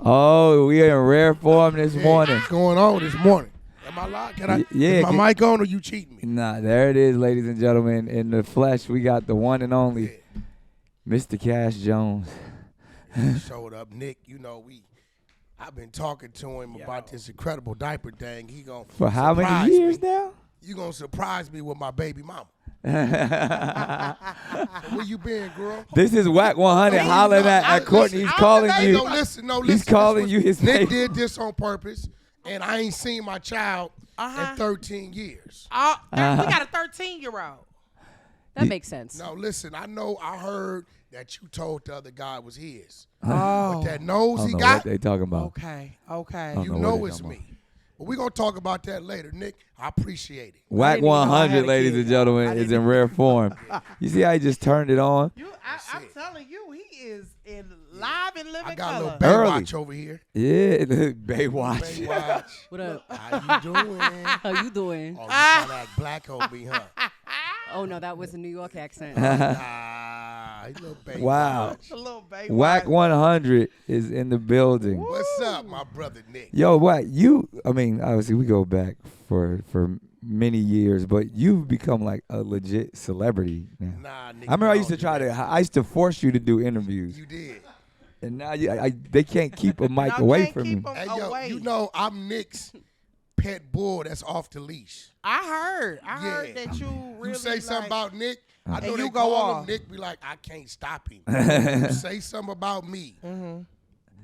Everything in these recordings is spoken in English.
Oh, we are in rare form this morning. What's going on this morning? Am I live? Is my mic on or you cheating me? Nah, there it is, ladies and gentlemen. In the flesh, we got the one and only Mr. Cash Jones. He showed up. Nick, I've been talking to him about this incredible diaper thing. He gonna For how many years now? You gonna surprise me with my baby mama. So where you been, girl? This is Wack 100 hollering at Courtney. He's calling you. Listen. He's calling you his Nick baby. did this on purpose, and I ain't seen my child in 13 years. We got a 13-year-old. That makes sense. No, listen, I heard that you told the other guy it was his. Oh. But that nose he What got, they talking about? Okay. you know it's me. But we're going to talk about that later. Nick, I appreciate it. Wack 100, ladies and gentlemen, is in rare form. You see how he just turned it on? I'm telling you, he is in live and living I got color. a little Baywatch over here. Yeah, Baywatch. Baywatch. What up? How you doing? How you doing? Oh, you trying to act black on me, huh? Oh, no, that was a New York accent. Nah, little Baywatch. Wow. A little baby. Wack 100 is in the building. What's up, my brother Nick? Yo, Wack, obviously we go back for many years, but you've become like a legit celebrity now. Nah, Nick. I remember I used to force you to do interviews. You did. And now they can't keep a mic away from me. Hey, yo, I'm Nick's pet bull that's off the leash. I heard that you really You say something about Nick, I know And they you go call off. him Nick, be like, I can't stop him. You say something about me.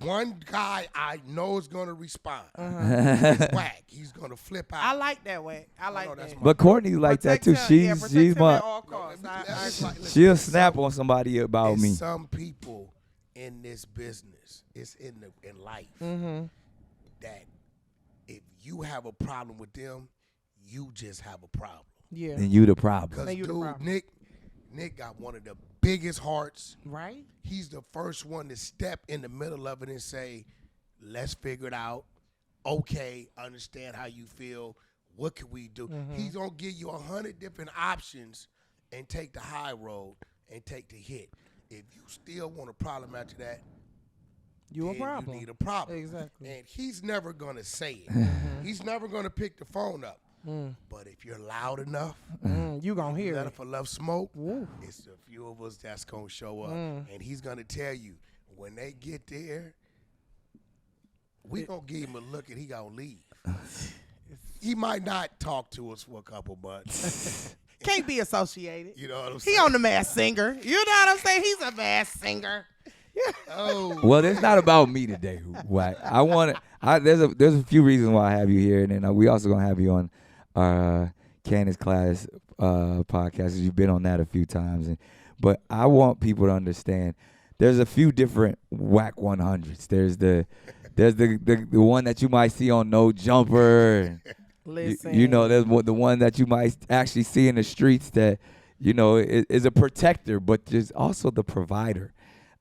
One guy I know is going to respond. It's Wack. He's going to flip out. I like that way. I like that. But Courtney's like that too. Protect She's him my. at all costs. She'll snap on somebody about me. Some people in this business, it's in life, that if you have a problem with them, you just have a problem. Yeah. And you the problem. Because, dude, Nick got one of the biggest hearts. Right? He's the first one to step in the middle of it and say, let's figure it out. Okay, understand how you feel. What can we do? He's going to give you 100 different options and take the high road and take the hit. If you still want a problem after that, You a problem. You need a problem. Exactly. And he's never going to say it. He's never going to pick the phone up. But if you're loud enough, you gonna hear let it. for love smoke, Woo. it's a few of us that's going to show up. And he's going to tell you, when they get there, we going to give him a look and he going to leave. He might not talk to us for a couple months. Can't be associated. You know what I'm saying? He on the Masked Singer. You know what I'm saying? He's a Masked Singer. Oh. Well, it's not about me today, Wack. There's a few reasons why I have you here, and then we also gonna have you on our Candace Class podcast. You've been on that a few times, but I want people to understand there's a few different Wack 100s. There's the one that you might see on No Jumper. Listen. There's the one that you might actually see in the streets that is a protector, but there's also the provider.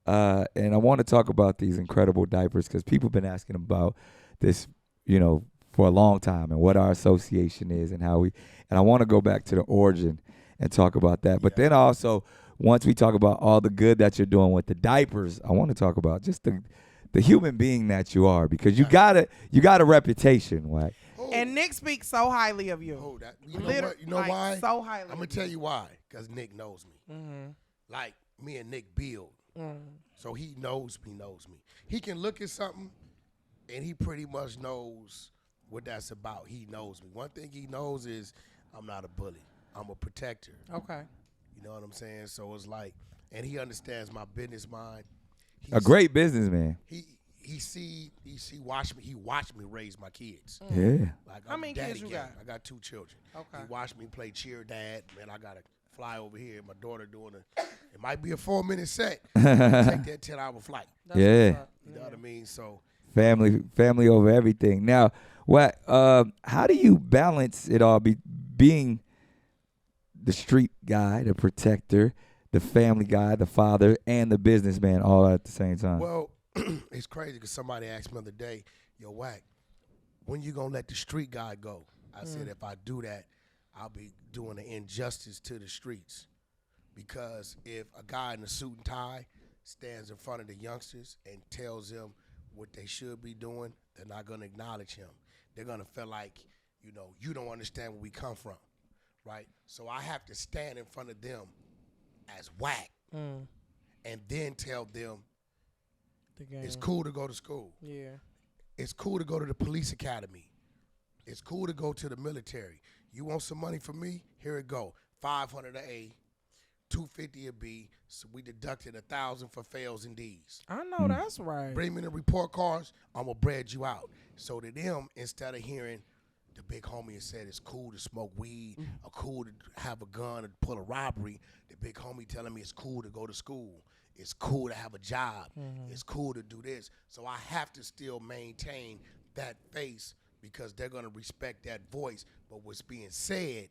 And I want to talk about these incredible diapers because people have been asking about this, for a long time and what our association is and and I want to go back to the origin and talk about that. But then also, once we talk about all the good that you're doing with the diapers, I want to talk about just the human being that you are, because you got a reputation, Wack. And Nick speaks so highly of you. Oh, you know what? You know why? So highly. I'm going to tell you why. Because Nick knows me. Like, me and Nick build. So he knows me. He can look at something, and he pretty much knows what that's about. He knows me. One thing he knows is I'm not a bully. I'm a protector. Okay. You know what I'm saying? So it's like, and he understands my business mind. A great businessman. He watched me raise my kids. Yeah. Like, How many kids you got? I got 2 children. Okay. He watched me play cheer dad. Man, I got to fly over here. My daughter doing it might be a 4-minute set. Take that 10-hour flight. That's Yeah. what's up. You know what I mean? So Family over everything. Now, how do you balance it all, being the street guy, the protector, the family guy, the father, and the businessman all at the same time? Well, it's crazy because somebody asked me the other day, yo, Wack, when you going to let the street guy go? I said, if I do that, I'll be doing an injustice to the streets. Because if a guy in a suit and tie stands in front of the youngsters and tells them what they should be doing, they're not going to acknowledge him. They're going to feel like, you know, you don't understand where we come from, right? So I have to stand in front of them as Wack and then tell them it's cool to go to school. Yeah. It's cool to go to the police academy. It's cool to go to the military. You want some money from me? Here it go. 500 a A, 250 a B. So we deducted 1,000 for fails and D's. I know that's right. Bring me the report cards. I'm gonna bread you out. So to them, instead of hearing the big homie said it's cool to smoke weed, or cool to have a gun and pull a robbery, the big homie telling me it's cool to go to school. It's cool to have a job. It's cool to do this. So I have to still maintain that face because they're going to respect that voice. But what's being said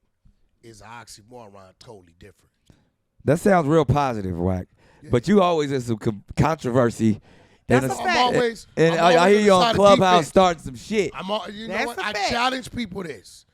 is an oxymoron, totally different. That sounds real positive, Wack. Yeah. But you always in some controversy. That's and a fact. I hear you on Clubhouse starting some shit. You know what? I challenge people this.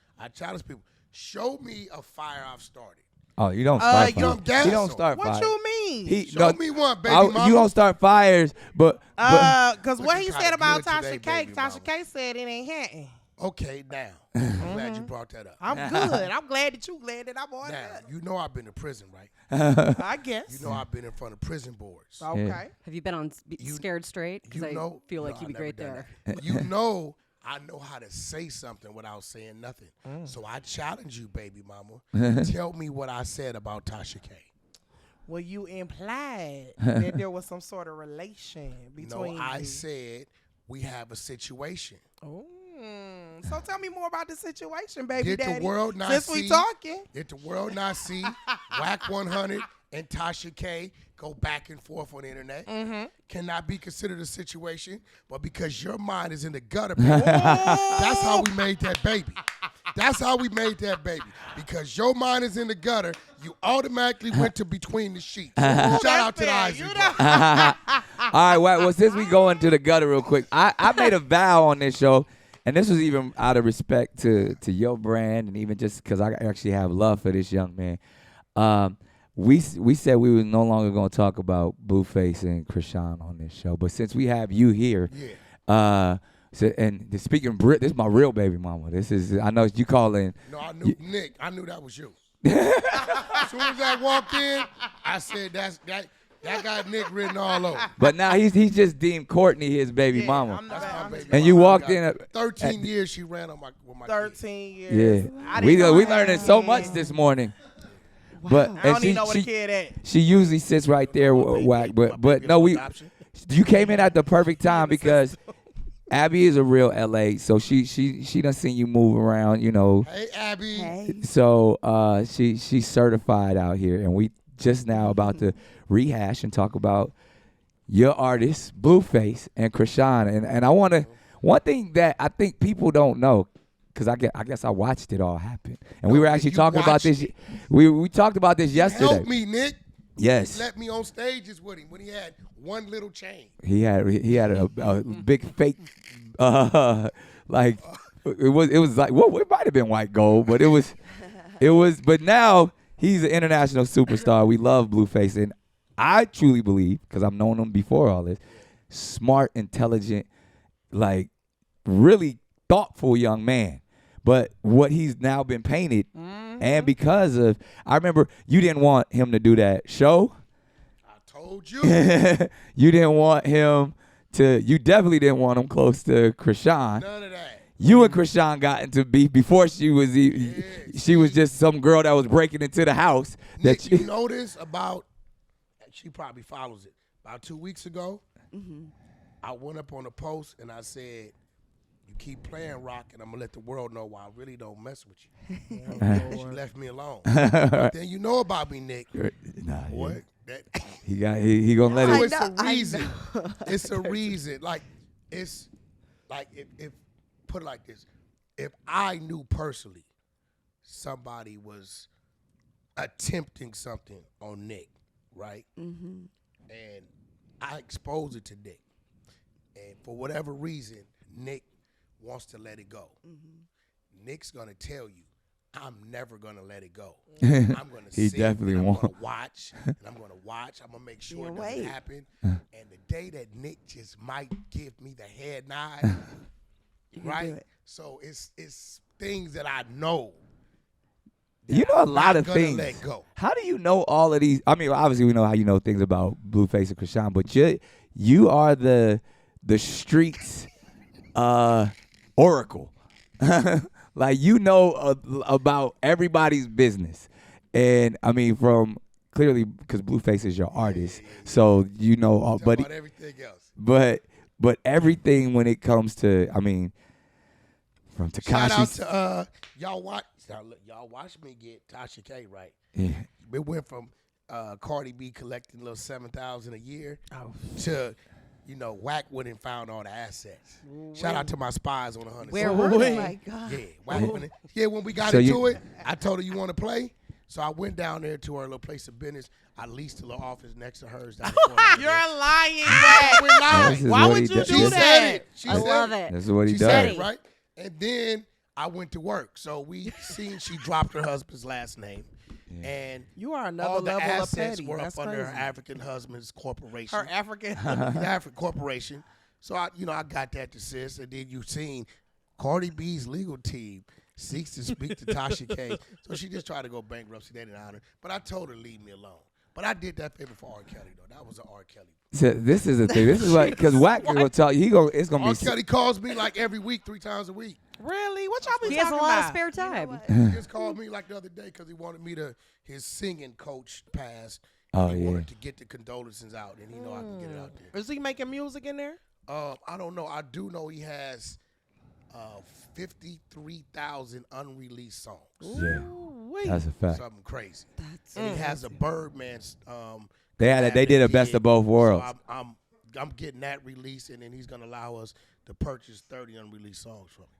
Show me a fire I've started. Oh, you don't start fires. You don't start fires. What you mean? Show me one, baby mama. You don't start fires, but because what he said about Tasha K, Tasha K said it ain't happening. Okay, now. I'm glad you brought that up. I'm good. I'm glad that you glad that I brought now, that. you know I've been to prison, right? I guess. You know I've been in front of prison boards. Okay. Yeah. Have you been on Scared Straight? Because I feel like you'd be great there. You know I know how to say something without saying nothing. So I challenge you, baby mama. Tell me what I said about Tasha K. Well, you implied that there was some sort of relation between you. No, I said we have a situation. Oh. So tell me more about the situation, baby Did daddy. the world not Since see? we talking. Did the world not see Wack 100 and Tasha K go back and forth on the internet? Cannot be considered a situation, but because your mind is in the gutter, baby, that's how we made that baby. That's how we made that baby. Because your mind is in the gutter, you automatically went to between the sheets. Shout out to the Isaac. all right, well, since we go into the gutter real quick, I made a vow on this show, and this was even out of respect to your brand, and even just because I actually have love for this young man. We said we were no longer going to talk about Blueface and Chrisean on this show, but since we have you here, so, and speaking Brit, this is my real baby mama. This is, I know you calling. No, I knew Nick. I knew that was you. As soon as I walked in, I said that got Nick written all over. But now he's just deemed Courtney his baby mama. That's my baby and mama. you walked in. 13 years she ran on with my 13 years. Yeah, we learning so much this morning. But I don't even know where the kid at. She usually sits right there, Wack. But no, you came in at the perfect time because Abby is a real LA, so she done seen you move around, you know. Hey, Abby. Hey. So she's certified out here, and we just now about to rehash and talk about your artists, Blueface and Chrisean. And I want to, one thing that I think people don't know, because I guess I watched it all happen, and we were actually talking about this. We talked about this yesterday. Help me, Nick. Yes. He let me on stages with him when he had one little chain. He had a big fake, like it was like, well, it might have been white gold, but it was, but now he's an international superstar. We love Blueface, and I truly believe, because I've known him before all this, smart, intelligent, like really thoughtful young man. But what he's now been painted, and because of, I remember you didn't want him to do that show. I told you. You didn't want him to, you definitely didn't want him close to Chrisean. None of that. You and Chrisean got into beef before she was she was just some girl that was breaking into the house. Nick, that you notice about, she probably follows it, about 2 weeks ago, I went up on a post and I said, you keep playing rock, and I'm going to let the world know why I really don't mess with you. She left me alone. But then you know about me, Nick. Nah, boy, he going to let it. It's a reason. It's a reason. Like, it's like, if put it like this. If I knew personally somebody was attempting something on Nick, right? And I expose it to Nick. And for whatever reason, Nick wants to let it go. Nick's going to tell you, I'm never gonna let it go. I'm gonna He sit definitely and I'm won't. gonna watch, and I'm gonna watch. I'm gonna make sure it doesn't happen. And the day that Nick just might give me the head nod, right? So it's things that I know. You know a lot I'm of gonna things. let go. How do you know all of these? I mean, obviously we know how you know things about Blueface and Chrisean, but you are the streets oracle. Like you know about everybody's business, and I mean from clearly because Blueface is your artist, so you know all. But about everything else. But everything when it comes to, I mean, from Tekashi. Shout out to y'all watch me get Tasha K right. Yeah. It went from Courtney Bee collecting a little $7,000 a year to, Wack went and found all the assets. Shout out to my spies on 100. Where were they? Oh my God. Yeah, Wack when we got So into it, I told her, you want to play? So I went down there to her little place of business. I leased a little office next to hers. Down the You're lying, We're lying. This is Why what would he you does. do She that? said it. She I said love it. it. That's what he She does. said it, right? And then I went to work. So we seen she dropped her husband's last name. And You are another all the level of assets petty. were That's up under her crazy. African husband's corporation. Her African. The African corporation. So I got that to sis. And then you seen Cardi B's legal team seeks to speak to Tasha K. So she just tried to go bankruptcy. They didn't honor. But I told her leave me alone. But I did that favor for R. Kelly though. That was an R. Kelly. So this is the thing. This is like because Wack is gonna tell you it's gonna R. be. Kelly calls me like every week, 3 times a week. Really? What y'all be He has a talking lot of about? spare time. He just called me like the other day because he wanted me to. His singing coach passed. Oh, He yeah. wanted to get the condolences out, and he know I can get it out there. Is he making music in there? I don't know. I do know he has 53,000 unreleased songs. Yeah, Ooh-wee. that's a fact. Something crazy. And he has a Birdman's. They did a best of both worlds. So I'm getting that released, and then he's gonna allow us to purchase 30 unreleased songs from him.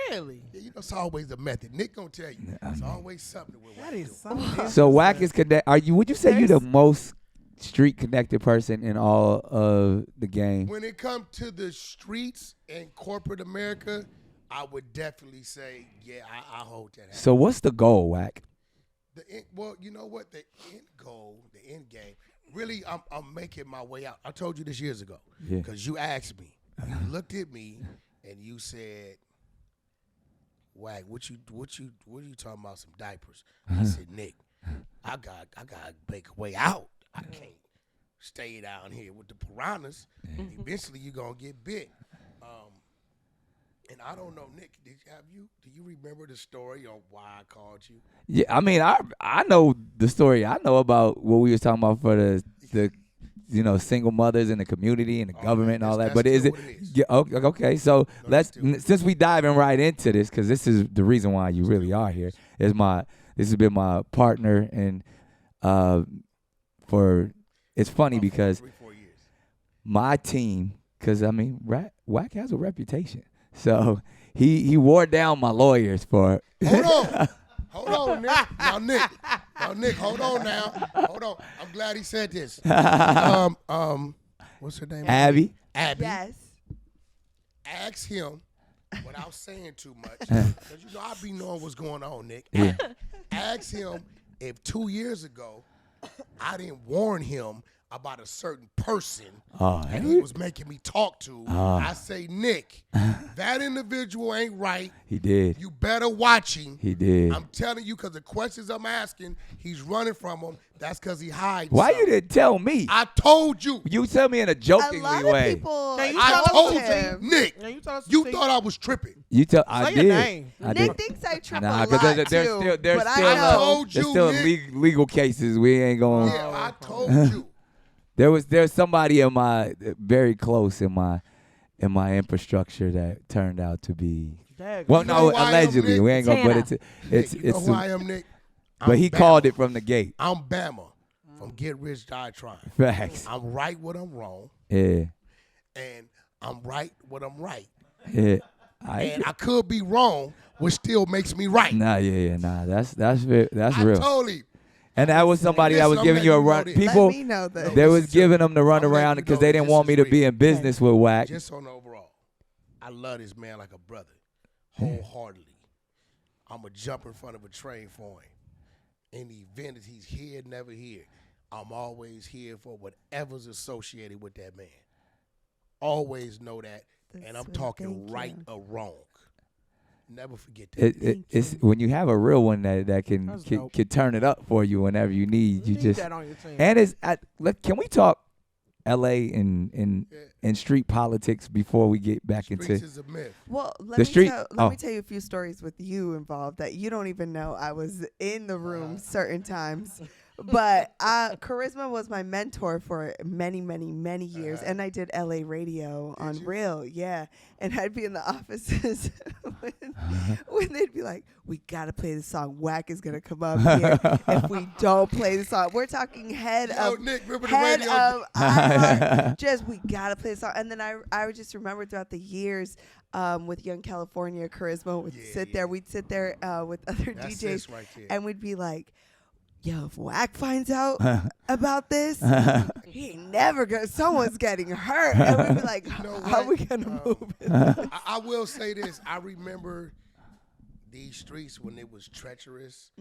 Really? Yeah, it's always a method. Nick gonna tell you. It's always something with That Wack is do. something. So Wack is connect. Would you say you the most street connected person in all of the game? When it comes to the streets and corporate America, I would definitely say, yeah, I hold that. So what's the goal, Wack? Well, you know what? The end goal, the end game, really, I'm making my way out. I told you this years ago Yeah. because you asked me. You looked at me and you said, Wack, what are you talking about? Some diapers. I said, Nick, I got to make a way out. I can't stay down here with the piranhas. Eventually, you're gonna get bit. And I don't know, Nick. Do you remember the story on why I called you? Yeah, I mean, I know the story. I know about what we was talking about for the single mothers in the community and the government and all that. that's But is still it? what it is. Yeah. Okay. So since we diving right into this, because this is the reason why you really are here. This has been my partner and it's funny because 3-4 years. my team, because I mean, Wack has a reputation. So he wore down my lawyers for. Hold on, Nick. Now, Nick, hold on now. Hold on. I'm glad he said this. What's her name? Abby. Abby. Yes. Ask him without saying too much, because I be knowing what's going on, Nick. Yeah. Ask him if 2 years ago I didn't warn him about a certain person and he was making me talk to. I say, Nick, that individual ain't right. He did. You better watch him. He did. I'm telling you, because the questions I'm asking, he's running from them. That's because he hides. Why you something. didn't tell me? I told you. You tell me in a A jokingly lot way. of people. Now you I told told him. you, Nick. Now you told us to You see. thought I was tripping. You tell. Say I your did. name. I Nick did. thinks I trip Nah, a because lot there's too, still but I I told know. there's you, still Nick. legal cases. We ain't going. Yeah, I told you. There's somebody in my very close in my infrastructure that turned out to be. Dag. Well, You know no, who I am, allegedly. Nick? We ain't gonna. But Tana. it's Nick, you know who I am, Nick? But he I'm called Bama. it from the gate. I'm Bama from Get Rich, Die Trying. Facts. I'm right what I'm wrong, Yeah. and I'm right what I'm right. Yeah. And I could be wrong, which still makes me right. Nah. That's I real. told him. And that was somebody that was Listen, giving I'm you a letting you know run. this. People, Let me know that. they was Listen to giving me. them the run I'm letting around you because know they didn't this want me is to real. be in business with Wack. Just on the overall, I love this man like a brother, wholeheartedly. I'm going to jump in front of a train for him. In the event that he's here, never here, I'm always here for whatever's associated with that man. Always know that, and I'm talking right or wrong. Never forget that. It's when you have a real one that can turn it up for you whenever you need. You just that on your team. And it's can we talk L.A. and street politics before we get back Streets into is a myth. Well, let the me street? tell you a few stories with you involved that you don't even know. I was in the room certain times. But Charisma was my mentor for many, many, many years. And I did LA radio on Real. Yeah. And I'd be in the offices when they'd be like, we got to play the song. Wack is going to come up here if we don't play the song. We're talking head of iHeart. Just, we got to play the song. And then I would just remember throughout the years with Young California, Charisma would sit there. We'd sit there with other DJs. Right, and we'd be like, yo, if Wack finds out about this, he ain't never gonna. Someone's getting hurt, and we'd be like, how are we gonna move it? I will say this: I remember these streets when it was treacherous.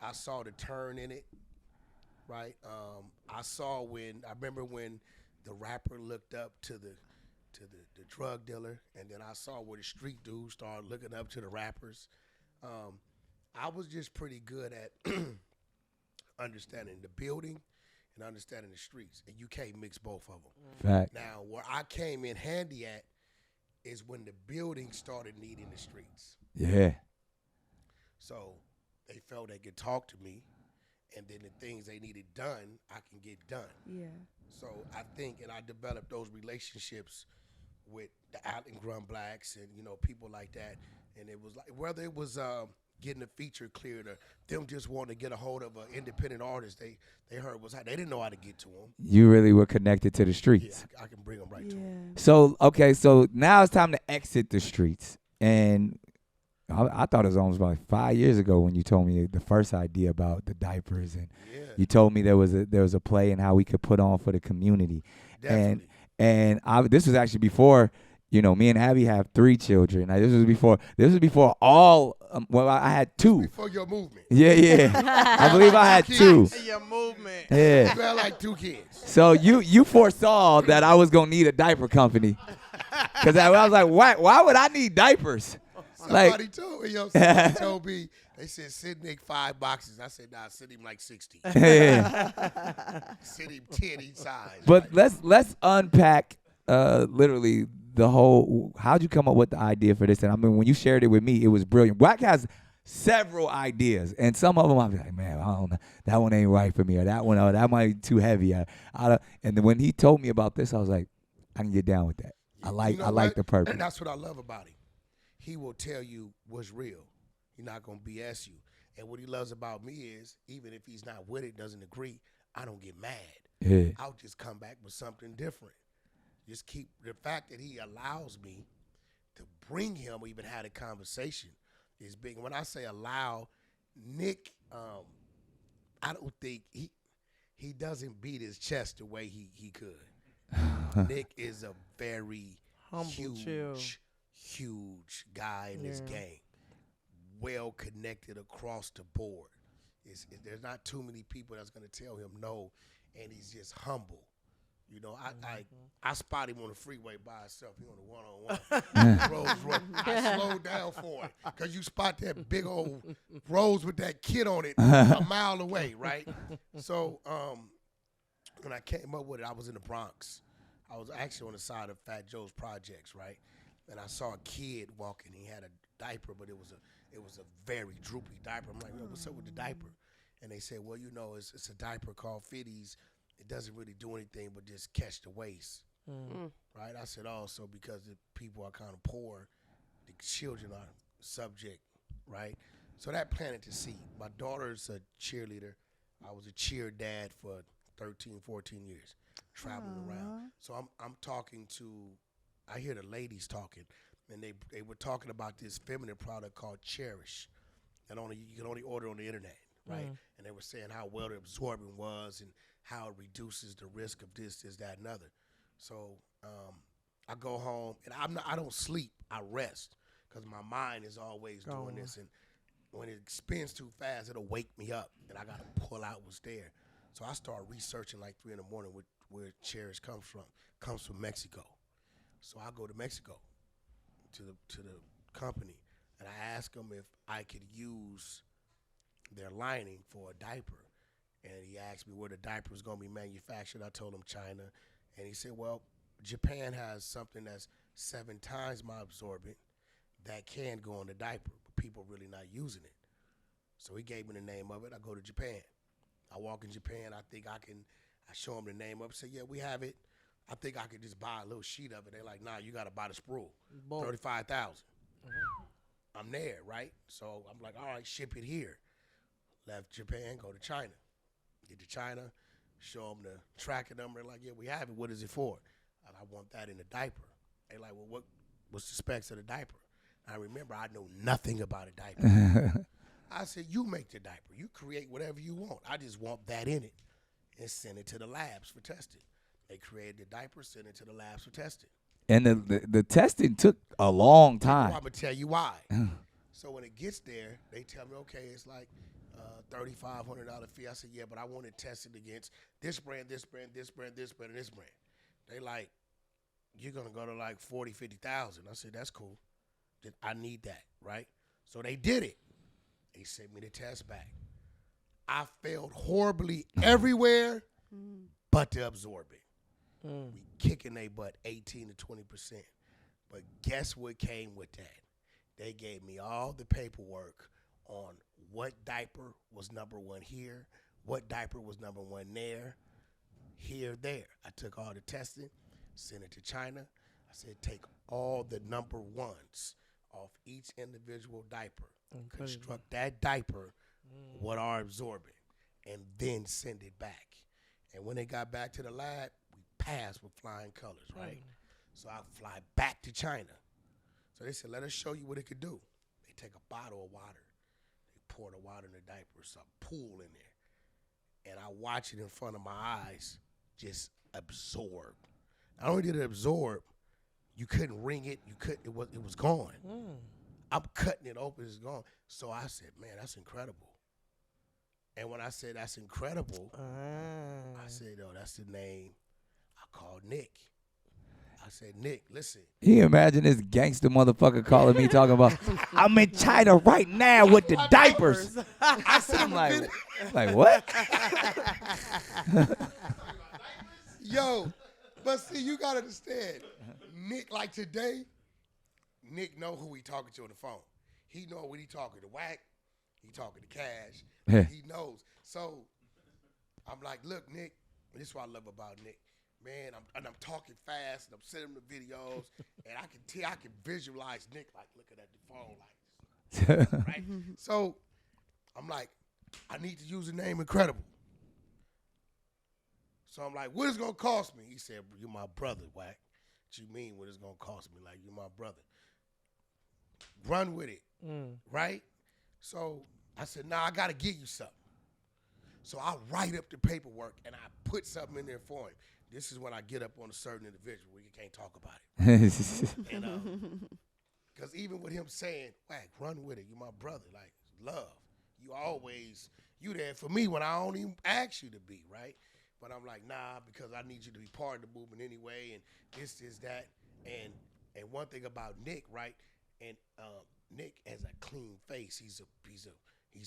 I saw the turn in it, right? I remember when the rapper looked up to the drug dealer, and then I saw where the street dudes started looking up to the rappers. I was just pretty good at understanding the building and understanding the streets, and you can't mix both of them. Fact. Now, where I came in handy at is when the building started needing the streets. Yeah. So they felt they could talk to me, and then the things they needed done, I can get done. Yeah. So I think, and I developed those relationships with the Allen Blacks and, people like that. And it was like, whether it was getting a feature cleared or them just wanting to get a hold of an independent artist they heard they didn't know how to get to them. You really were connected to the streets. Yeah, I can bring them right to them. So now it's time to exit the streets. And I thought it was almost about 5 years ago when you told me the first idea about the diapers, and you told me there was a play and how we could put on for the community. Definitely. And this was actually before, me and Abby have 3 children. Now, this was before all. I had 2. Before your movement. Yeah. I believe I had 2. Your movement. Yeah. You had like 2 kids. So you foresaw that I was gonna need a diaper company, because I was like, why would I need diapers? Somebody told me, they said, send Nick 5 boxes. I said, nah, send him like 60. Yeah. Send him 10 each size. But let's unpack literally the whole. How'd you come up with the idea for this? And I mean, when you shared it with me, it was brilliant. Wack has several ideas, and some of them I'll be like, man, I don't know, that one ain't right for me, or that one, that might be too heavy. And then when he told me about this, I was like, I can get down with that. I like the purpose. And that's what I love about him. He will tell you what's real. He's not gonna BS you. And what he loves about me is, even if he's not with it, doesn't agree, I don't get mad. Yeah. I'll just come back with something different. Just keep the fact that he allows me to bring him, or even had a conversation, is big. When I say allow, Nick, I don't think he doesn't beat his chest the way he could. Nick is a very humble, huge guy in this game. Well connected across the board. There's not too many people that's going to tell him no, and he's just humble. I spot him on the freeway by himself. He on the 101. Rose Road. I slowed down for it, because you spot that big old Rose with that kid on it a mile away, right? So when I came up with it, I was in the Bronx. I was actually on the side of Fat Joe's projects, right? And I saw a kid walking. He had a diaper, but it was a very droopy diaper. I'm like, yo, what's up with the diaper? And they said, well, it's a diaper called Fitties. It doesn't really do anything but just catch the waist, right? I said, so because the people are kind of poor, the children are subject, right? So that planted the seed. My daughter's a cheerleader. I was a cheer dad for 13, 14 years, traveling around. So I'm talking to, I hear the ladies talking, and they were talking about this feminine product called Cherish that you can only order on the internet, right? And they were saying how well absorbing was and how it reduces the risk of this, that, and other. So I go home, and I don't sleep. I rest, because my mind is always doing this. And when it spins too fast, it'll wake me up, and I gotta pull out what's there. So I start researching like 3 in the morning where chairs comes from. Comes from Mexico. So I go to Mexico to the company, and I ask them if I could use their lining for a diaper. And he asked me where the diaper was going to be manufactured. I told him China. And he said, well, Japan has something that's 7 times my absorbent that can go on the diaper, but people really not using it. So he gave me the name of it. I go to Japan. I walk in Japan. I show them the name of it. Say, yeah, we have it. I think I could just buy a little sheet of it. They're like, nah, you got to buy the spool. $35,000. I'm there, right? So I'm like, all right, ship it here. Left Japan, go to China. Get to China, show them the tracking number. Like, yeah, we have it. What is it for? And I want that in a diaper. They like, well, what's the specs of the diaper? I remember I know nothing about a diaper. I said, you make the diaper. You create whatever you want. I just want that in it and send it to the labs for testing. They created the diaper, sent it to the labs for testing. And the testing took a long time. I'm going to tell you why. So when it gets there, they tell me, okay, it's like $3,500 fee. I said, yeah, but I want it tested against this brand, this brand, this brand, this brand, and this brand. They like, you're going to go to like 40, 50,000. I said, that's cool. I need that, right? So they did it. They sent me the test back. I failed horribly everywhere but the absorbent. We kicking they butt 18 to 20%. But guess what came with that? They gave me all the paperwork on what diaper was number 1 here, what diaper was number 1 there, here, there. I took all the testing, sent it to China. I said, take all the number 1s off each individual diaper, construct that diaper with our absorbent, and then send it back. And when they got back to the lab, we passed with flying colors, right? So I fly back to China. So they said, let us show you what it could do. They take a bottle of water. They pour the water in the diaper. It's a pool in there. And I watch it in front of my eyes just absorb. Not only did it absorb, you couldn't wring it. It was gone. I'm cutting it open, it's gone. So I said, man, that's incredible. And when I said that's incredible, I said, oh, that's the name. I called Nick. I said, Nick, listen. Can you imagine this gangster motherfucker calling me talking about, I'm in China right now with the diapers. I said, I'm like what? Yo, but see, you got to understand, Nick, like today, Nick know who he talking to on the phone. He know when he talking to Wack, he talking to Cash. Yeah. He knows. So I'm like, look, Nick, this is what I love about Nick. Man, I'm talking fast, and I'm sending him the videos, and I can visualize Nick like looking at the phone like this, right? So I'm like, I need to use the name Incredible. So I'm like, what is it gonna cost me? He said, you're my brother, Wack. What you mean what it's gonna cost me? Like, you're my brother. Run with it, right? So I said, nah, I gotta give you something. So I write up the paperwork, and I put something in there for him. This is when I get up on a certain individual where you can't talk about it. And because even with him saying, Wack, run with it, you my brother, like, love. You there for me when I don't even ask you to be, right? But I'm like, nah, because I need you to be part of the movement anyway, and this is that. And one thing about Nick, right? And Nick has a clean face. He's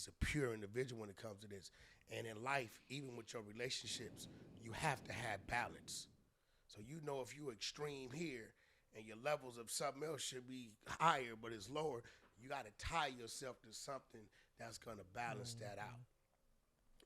a pure individual when it comes to this. And in life, even with your relationships, you have to have balance. So you know if you're extreme here and your levels of something else should be higher but it's lower, you got to tie yourself to something that's going to balance that out.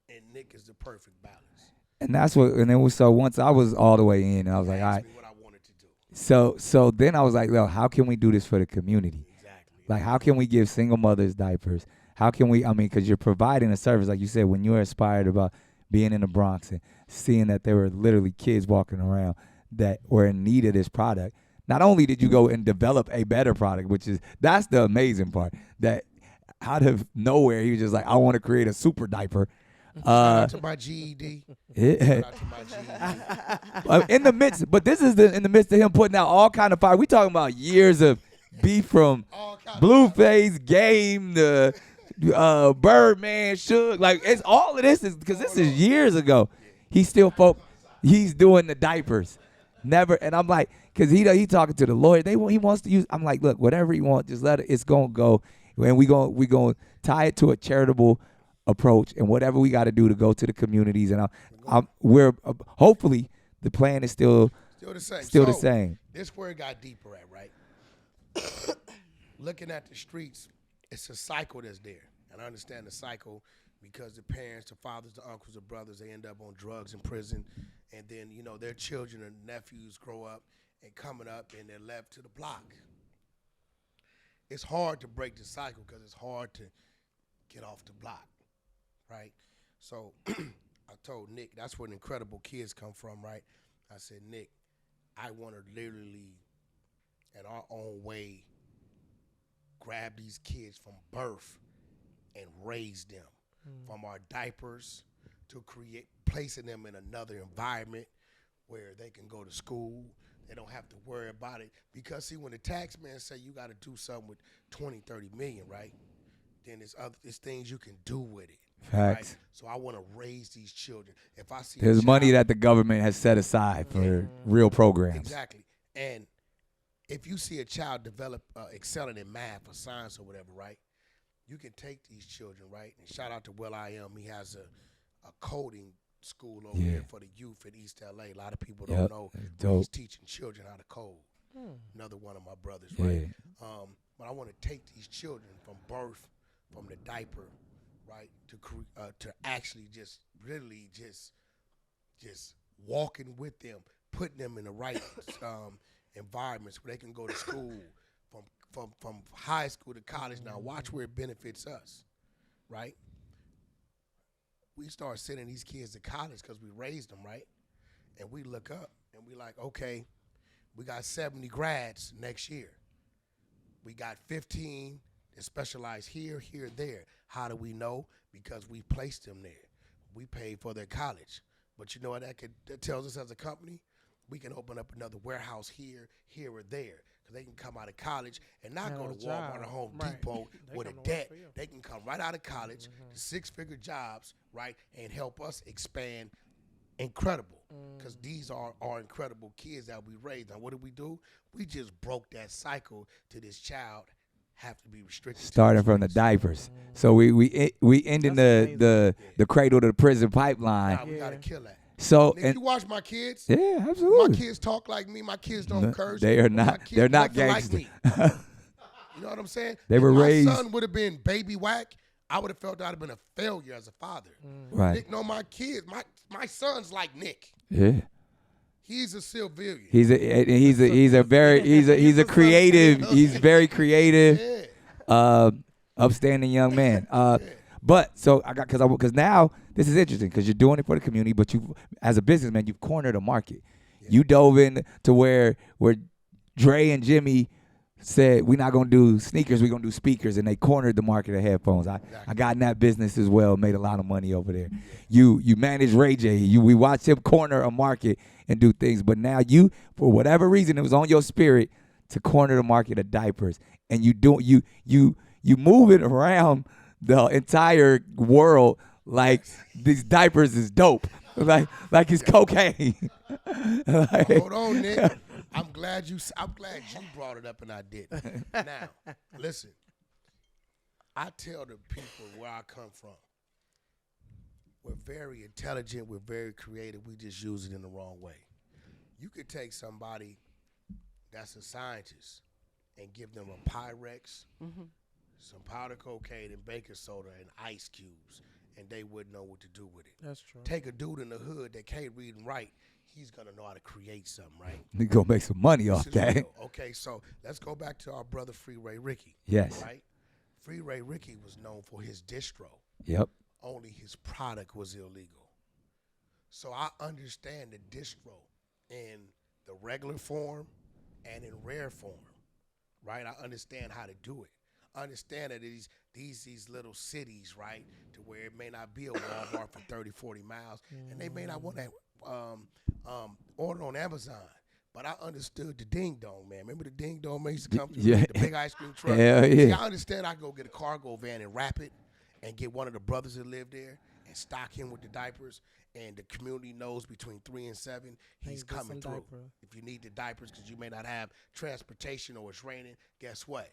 And Nick is the perfect balance. And that's what, and then so once I was all the way in, I was like, all right. What I wanted to do. So then I was like, well, how can we do this for the community? Exactly. Like, how can we give single mothers diapers? How can we, because you're providing a service, like you said, when you're inspired about being in the Bronx and seeing that there were literally kids walking around that were in need of this product. Not only did you go and develop a better product, that's the amazing part, that out of nowhere, he was just like, I want to create a super diaper. Shout out to my GED. Shout out to my GED. In the midst, but this is in the midst of him putting out all kind of fire. We talking about years of beef from Blueface, Game, the Birdman, Suge. Like, it's all of this is because this is years ago. He's still he's doing the diapers. Never, and I'm like, because he talking to the lawyer. He wants to use. I'm like, look, whatever you want, just let it. It's gonna go, and we gonna tie it to a charitable approach, and whatever we got to do to go to the communities. And we're hopefully the plan is still the same. The same. This where it got deeper at, right? Looking at the streets, it's a cycle that's there, and I understand the cycle because the parents, the fathers, the uncles, the brothers, they end up on drugs in prison, and then their children and nephews grow up and coming up, and they're left to the block. It's hard to break the cycle because it's hard to get off the block, right? So I told Nick, that's where the Incredible Kids come from, right? I said, Nick, I want to literally, in our own way, grab these kids from birth and raise them from our diapers to placing them in another environment where they can go to school. They don't have to worry about it. Because, see, when the tax man say you got to do something with 20, 30 million, right, then there's things you can do with it. Facts. Right? So I want to raise these children. If I see there's money that the government has set aside for real programs. Exactly. And if you see a child develop, excelling in math or science or whatever, right, you can take these children, right, and shout out to Will I Am. He has a coding school over here for the youth in East L.A. A lot of people don't know. He's teaching children how to code. Another one of my brothers, right? But I want to take these children from birth, from the diaper, right, to actually just really just walking with them, putting them in the right environments where they can go to school, from high school to college. Now watch where it benefits us, right? We start sending these kids to college because we raised them, right? And we look up and we like, okay, we got 70 grads next year. We got 15 that specialize here, there. How do we know? Because we placed them there. We paid for their college. But you know what that tells us as a company? We can open up another warehouse here, or there. Because they can come out of college and not go to Walmart or Home Depot with a debt. They can come right out of college to 6-figure jobs, right, and help us expand Incredible. Because these are our incredible kids that we raised. Now, what do? We just broke that cycle to this child have to be restricted. Starting from the diapers. So we ending the cradle to the prison pipeline. Nah, we got to kill that. So if you watch my kids, yeah, absolutely. My kids talk like me. My kids don't curse. They are not. They're not gangster. Like me. You know what I'm saying? They were raised. My son would have been baby Wack. I would have felt I'd have been a failure as a father. Right. Nick, no, my kids. My son's like Nick. Yeah. He's a civilian. He's a creative. He's very creative. Yeah. Upstanding young man. But so because now this is interesting because you're doing it for the community, but you as a businessman you've cornered a market. Yeah. You dove in to where Dre and Jimmy said we're not gonna do sneakers, we're gonna do speakers, and they cornered the market of headphones. I got in that business as well, made a lot of money over there. You managed Ray J. We watched him corner a market and do things, but now you, for whatever reason, it was on your spirit to corner the market of diapers, and you move it around the entire world like these diapers is dope, like it's cocaine. Hold on, Nick. I'm glad you brought it up and I didn't. Now, listen. I tell the people where I come from, we're very intelligent, we're very creative, we just use it in the wrong way. You could take somebody that's a scientist and give them a Pyrex, some powder cocaine and baking soda and ice cubes, and they wouldn't know what to do with it. That's true. Take a dude in the hood that can't read and write, he's going to know how to create something, right? He's going to make some money off that. Real. Okay, so let's go back to our brother Free Ray Ricky. Yes. Right? Free Ray Ricky was known for his distro. Yep. Only his product was illegal. So I understand the distro in the regular form and in rare form, right? I understand how to do it. I understand that these little cities, right, to where it may not be a Walmart for 30, 40 miles, and they may not want to order on Amazon. But I understood the Ding Dong, man. Remember the Ding Dong man used to come through the big ice cream truck? Hell yeah. See, I understand I can go get a cargo van and wrap it. and get one of the brothers that live there and stock him with the diapers. And the community knows between 3 and 7, he's coming through. If you need the diapers because you may not have transportation or it's raining, guess what?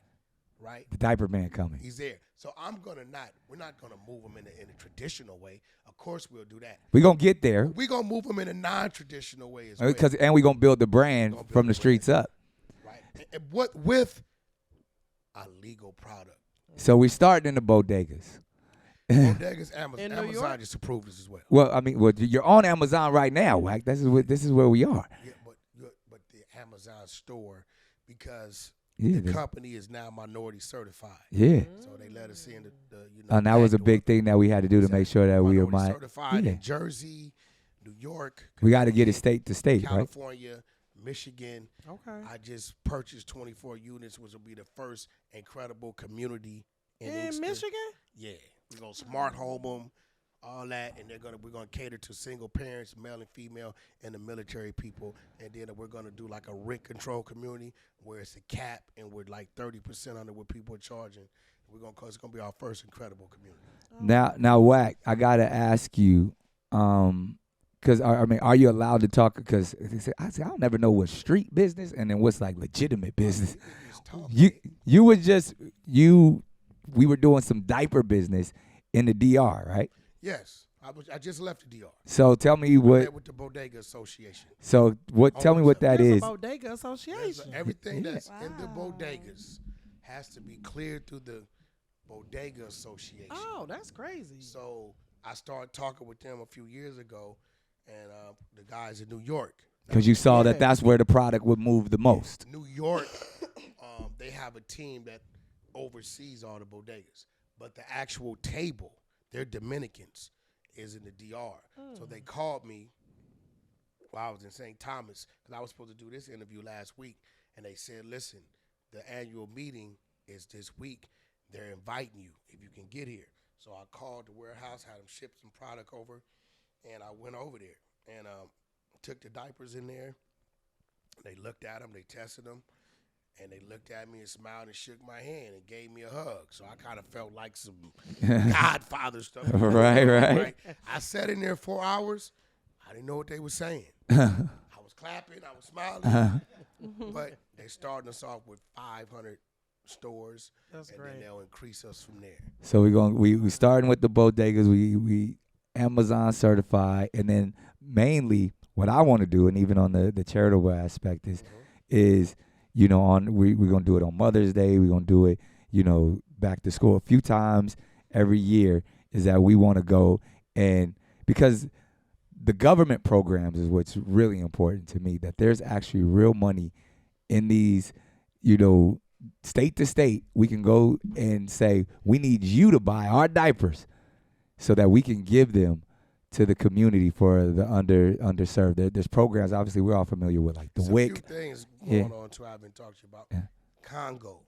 Right? The diaper man coming. He's there. So we're not going to move him in a traditional way. Of course we'll do that. We're going to get there. We're going to move him in a non-traditional way as well. And we're going to build the brand from the streets up. Right. And what with a legal product. So we're starting in the bodegas. Bodegas, Amazon just approved this as well. Well, you're on Amazon right now, Wack. This is where we are. Yeah, but the Amazon store, because the company is now minority certified. Yeah. So they let us in And that was a big thing that we had to do to make sure that we were certified in Jersey, New York. We got to get it state to state, California, Michigan. Okay. I just purchased 24 units, which will be the first incredible community in Michigan. Yeah, we're gonna smart home them, all that, and we're gonna cater to single parents, male and female, and the military people, and then we're gonna do like a rent control community where it's a cap and we're like 30% under what people are charging. It's gonna be our first incredible community. Now, Wack, I gotta ask you, because are you allowed to talk? Because I don't never know what's street business and then what's like legitimate business. We were doing some diaper business in the DR, right? Yes, I just left the DR. So tell me what. I met with the Bodega Association. So tell me what that is. A Bodega Association. Everything that's in the bodegas has to be cleared through the Bodega Association. Oh, that's crazy. So I started talking with them a few years ago, and the guys in New York. Because you saw that's where the product would move the most. New York, they have a team that oversees all the bodegas, but the actual table, they're Dominicans, is in the DR. So they called me while I was in St. Thomas, because I was supposed to do this interview last week, and they said, listen, the annual meeting is this week. They're inviting you if you can get here. So I called the warehouse, had them ship some product over, and I went over there and took the diapers in there. They looked at them, they tested them, and they looked at me and smiled and shook my hand and gave me a hug. So I kind of felt like some Godfather stuff. Right. I sat in there 4 hours. I didn't know what they were saying. I was clapping, I was smiling. But they're starting us off with 500 stores. That's and great. Then they'll increase us from there. So we starting with the bodegas. We Amazon certified, and then mainly what I want to do, and even on the charitable aspect is we're gonna do it on Mother's Day. We're gonna do it, back to school a few times every year. Is that we want to go, and because the government programs is what's really important to me. That there's actually real money in these, state to state. We can go and say we need you to buy our diapers, so that we can give them to the community for the underserved. There's programs, obviously, we're all familiar with, like the Wack. A few things going on, too, I've been talking to you about. Yeah. Congo.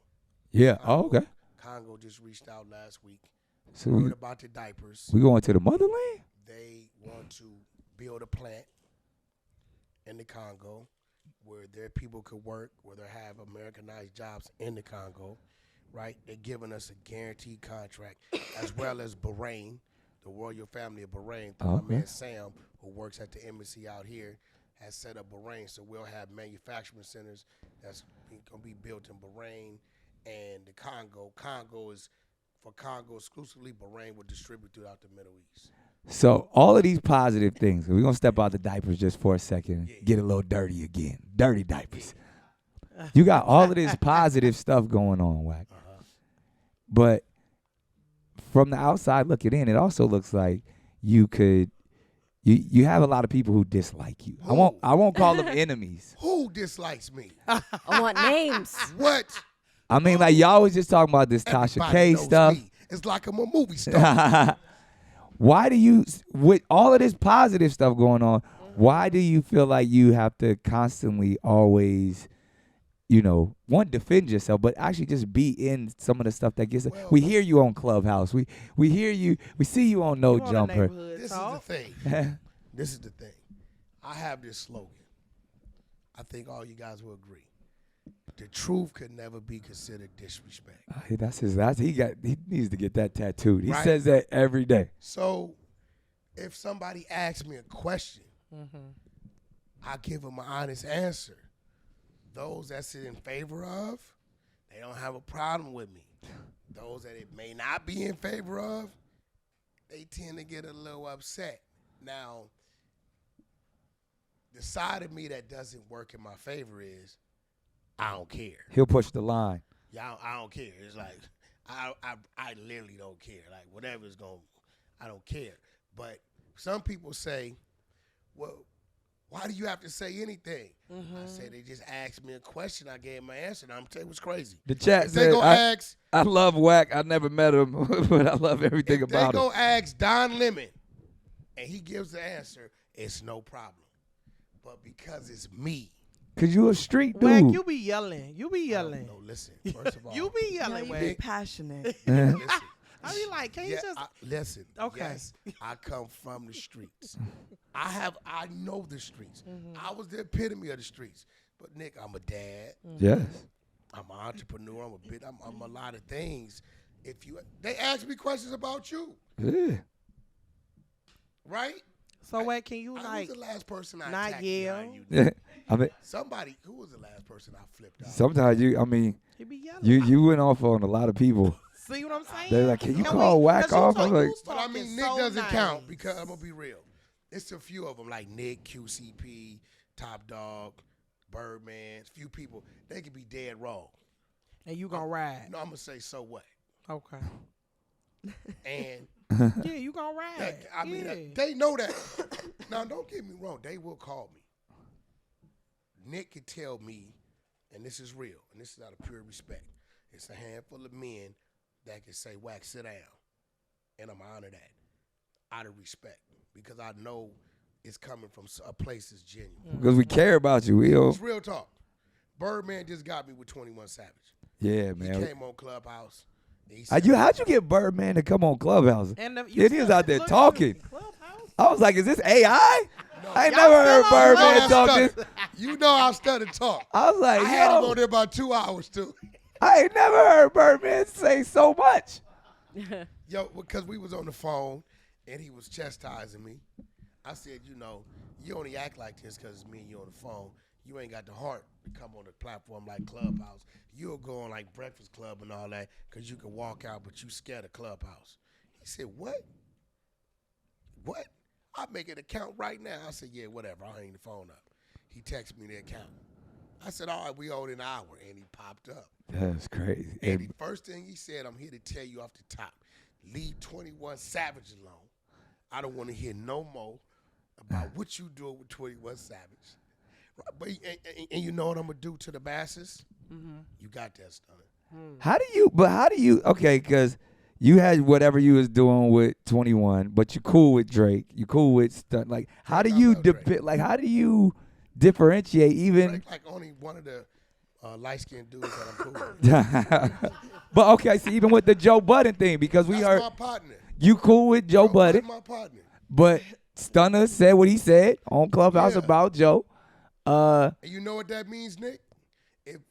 Yeah, Congo. Okay. Congo just reached out last week. So heard about the diapers. We going to the motherland? They want to build a plant in the Congo where their people could work, where they have Americanized jobs in the Congo, right? They're giving us a guaranteed contract, as well as Bahrain. The royal family of Bahrain, my man Sam, who works at the embassy out here, has set up Bahrain. So we'll have manufacturing centers that's going to be built in Bahrain and the Congo. For Congo exclusively, Bahrain will distribute throughout the Middle East. So all of these positive things, we're going to step out the diapers just for a second, get a little dirty again. Dirty diapers. You got all of this positive stuff going on, Wack. But from the outside looking in, it also looks like you have a lot of people who dislike you. Who? I won't call them enemies. Who dislikes me? I want names. What? I mean, like y'all was just talking about this Tasha Everybody K knows stuff. me. It's like I'm a movie star. Why do you, with all of this positive stuff going on, why do you feel like you have to constantly always, one, defend yourself, but actually just be in some of the stuff that gets. We hear you on Clubhouse. We hear you. We see you on No Jumper. This is the thing. This is the thing. I have this slogan. I think all you guys will agree. the truth could never be considered disrespect. He needs to get that tattooed. He Right. says that every day. So if somebody asks me a question, I give them an honest answer. Those that's in favor of, they don't have a problem with me. Those that it may not be in favor of, they tend to get a little upset. Now, the side of me that doesn't work in my favor is I don't care. He'll push the line. Yeah, I don't care. It's like I literally don't care. Like whatever's going, I don't care. But some people say, well, why do you have to say anything? I say they just asked me a question. I gave my answer. And I'm tell you what's crazy. The chat If they said, go ask, I love Wack. I never met him, but I love everything if about they him. go ask Don Lemon, and he gives the answer, it's no problem. But because it's me. Cause you a street dude. Wack, you be yelling. You be yelling. No, listen. First of all, You be No, yelling, you Wack. be passionate. listen. I be like, can you just? Listen. Okay. Yes, I come from the streets. I know the streets. I was the epitome of the streets. But Nick, I'm a dad. Yes. I'm an entrepreneur. I'm a lot of things. They ask me questions about you, Yeah. right? So Wack, can you I like? was the last person I not attacked yell? behind you. Yeah. I mean, Somebody who was the last person I flipped out. sometimes He be yelling. you went off on a lot of people. See what I'm saying? They're like, can you No, call wait, Wack 'cause you off? talk- I'm like, you was But I mean, talking Nick so doesn't nice. count because I'm gonna be real. It's a few of them like Nick, QCP, Top Dog, Birdman. A few people they could be dead wrong. And you gonna ride? No, I'm gonna say so what? Okay. And Yeah, you gonna ride? I mean, yeah. they know that. Now, don't get me wrong. They will call me. Nick could tell me, and this is real, and this is out of pure respect. It's a handful of men that can say, Wack, sit down. And I'm honor that out of respect because I know it's coming from a place that's genuine. because we care about you. It's real talk. Birdman just got me with 21 Savage. Yeah, He man. came on Clubhouse. He said, How'd you get Birdman to come on Clubhouse? And Yeah, he was out there look, talking. Clubhouse? I was like, is this AI? No. I ain't Y'all never heard still on Birdman talk stutter. this. You know I stutter talk. I was like, I had him yo, on there about 2 hours, too. I ain't never heard Birdman say so much. Yo, because we was on the phone, and he was chastising me. I said, you only act like this because it's me and you on the phone. You ain't got the heart to come on a platform like Clubhouse. You'll go on like Breakfast Club and all that because you can walk out, but you scared of Clubhouse. He said, what? What? I'll make an account right now. I said, yeah, whatever. I'll hang the phone up. He texted me the account. I said, all right, we owed an hour, and he popped up. That's crazy. And the first thing he said, I'm here to tell you off the top, leave 21 Savage alone. I don't want to hear no more about what you doing with 21 Savage. Right, but and you know what I'm going to do to the masses? You got that, Stunner. How do you, okay, because you had whatever you was doing with 21, but you cool with Drake. You cool with stuff. Like, how do I you love Drake. how do you differentiate even? Drake, like only one of the light-skinned dudes that I'm cool with. But okay, so even with the Joe Budden thing, because we That's heard my partner. you cool with Joe Budden, my partner. but Stunner said what he said on Clubhouse Yeah. about Joe. And you know what that means, Nick?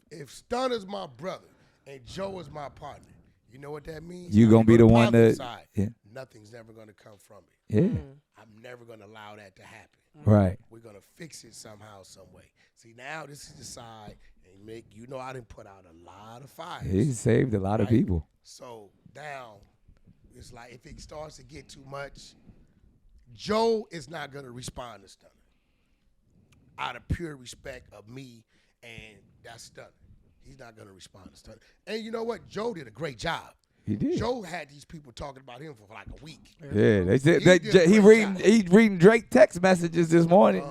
If Stunner's my brother and Joe is my partner, you know what that means? You gonna be the one positive that- side, yeah. Nothing's never gonna come from it. Yeah, I'm never gonna allow that to happen. right. We're gonna fix it somehow, some way. See, now this is the side, and Mick, you know I didn't put out a lot of fires. He saved a lot of Right. people. So now, it's like if it starts to get too much, Joe is not gonna respond to Stunner. Out of pure respect of me, and that's Stunner. He's not gonna respond to Stunner. And you know what? Joe did a great job. He did. Joe had these people talking about him for like a week. Yeah, they said He that did a he great reading job. he reading Drake text messages this morning.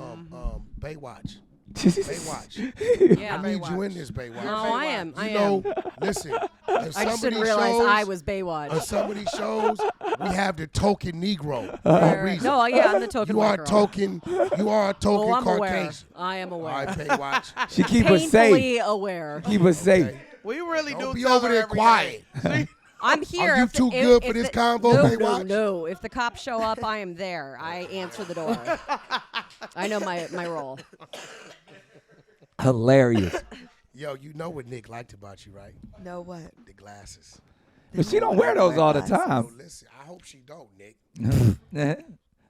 Baywatch. Baywatch. Yeah. I need you in this Baywatch. No, I am. You I know, am. listen. I just didn't realize I was Baywatch. On some of these shows, we have the token Negro. For Right, no right. reason. No, yeah, I'm the token You are white girl. token. You are a token Oh, I'm aware. Caucasian. I am All aware. right, Baywatch. She keep us safe. Painfully aware. Keep us safe. Okay. We really Don't do be tell over her there every quiet. day. I'm here. Are you if the- too if- good if for this the- convo, no, Baywatch? No. If the cops show up, I am there. I answer the door. I know my role. Hilarious. Yo, you know what Nick liked about you, right? Know what? The glasses. But she don't wear those all the So time. listen, I hope she don't, Nick.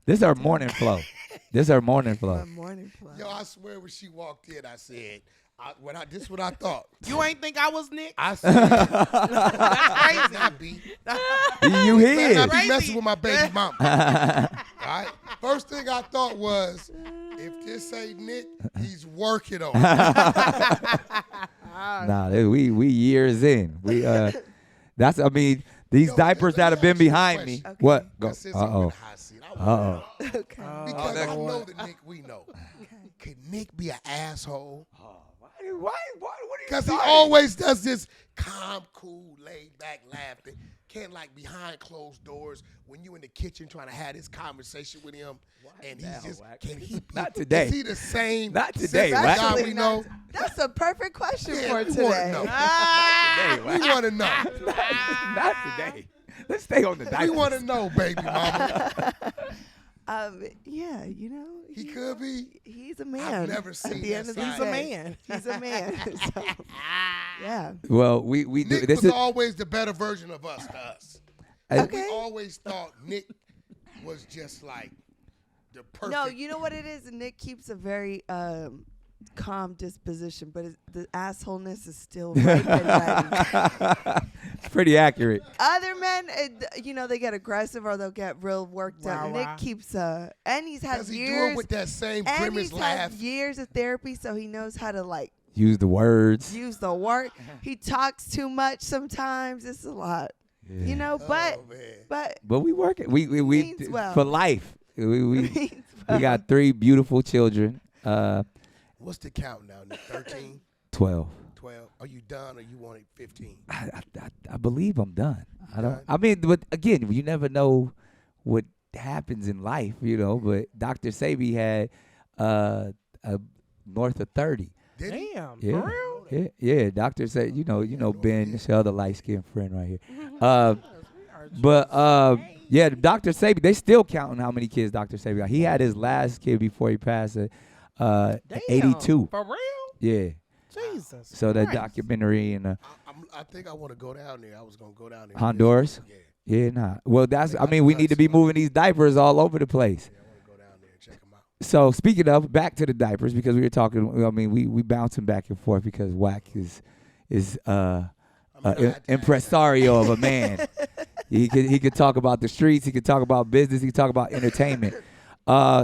This is her morning flow. This is her morning flow. My morning flow. Yo, I swear when she walked in, I said, this is what I thought. You ain't think I was Nick? I said, that's not be. You Better not here? be messing with my baby mama. All right? First thing I thought was, if this ain't Nick, he's working on it. Nah, we years in. That's, I mean, these Yo, diapers let that me have been ask you a behind me. question. What? Go. Since I'm in Uh-oh. the hot seat, I wanna know. Okay. Because I know the Nick we know. Could Nick be an asshole? Why? What are you Because he starting? always does this calm, cool, laid back laughing. Can't like behind closed doors when you in the kitchen trying to have this conversation with him. And he's just, Wack? can he be? Not today. Is he the same? Not today, since Wack. the guy we Actually, know? That's a perfect question Yeah, for we today. want to know. We want to know. Not today. Let's stay on the We diapers. want to know, baby mama. Yeah, you know. He could be. He's a man. I've never At seen the that end of the side. He's a day. man. He's a man. So, yeah. Well, we do. Nick This was is always the better version of us to us. Okay. We always thought Nick was just like the perfect. No, you know what it is? Nick keeps a very calm disposition, but the assholeness is still right and ready. it's pretty accurate. Other men, they get aggressive or they'll get real worked up. Wow, Nick wow. keeps and he's had Does he do years it with that same and grimace he's laugh? had years of therapy, so he knows how to like Use the words. use the word. He talks too much sometimes. It's a lot, you know. But Oh, man. but we work it. We Means well. for life. We means well. got 3 beautiful children. What's the count now, Nick? 13, 12. 12? Are you done or you wanted 15? I believe I'm done. I don't. Done? I mean, but again, you never know what happens in life, you know. But Dr. Sabi had north of 30. Did he? Damn, Yeah. for real? Yeah. Doctor said, you know Ben, idea. this other light skinned friend right here. But yeah, Dr. Sabi, they still counting how many kids Dr. Sabi got. He had his last kid before he passed at Damn, 82. For real? Yeah. Jesus. So that Christ. documentary in I think I want to go down there. I was going to go down there. Honduras. Yeah. Yeah, nah. Well, we need to be moving these diapers all over the place. I want to go down there and check them out. So speaking of, back to the diapers, because we were talking, I mean, we bouncing back and forth because Wack is impresario of a man. He could talk about the streets. He could talk about business. He could talk about entertainment.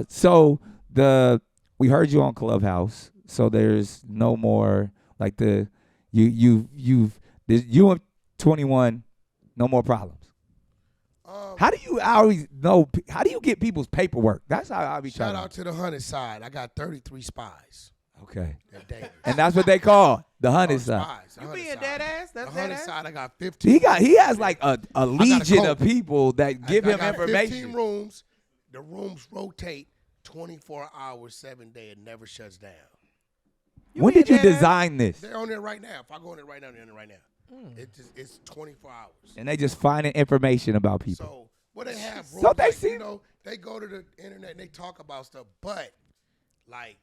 So we heard you on Clubhouse. So there's no more like you and 21, no more problems. How do you always know? How do you get people's paperwork? That's how I be trying. Shout out to the 100 side. I got 33 spies. Okay. They're dangerous. And that's what they call the Oh, 100 side. spies. The You 100 being side. dead ass? The That's 100 dead ass? side, I got 15. He has like a legion code. of people that give I him got information. 15 rooms. The rooms rotate 24 hours, 7 days. It never shuts down. When being did you dead ass? design this? They're on there right now. If I go on there right now, they're on there right now. It's 24 hours. And they just finding information about people. So what they have, So rooms, they like, see- you know, they go to the internet and they talk about stuff. But like,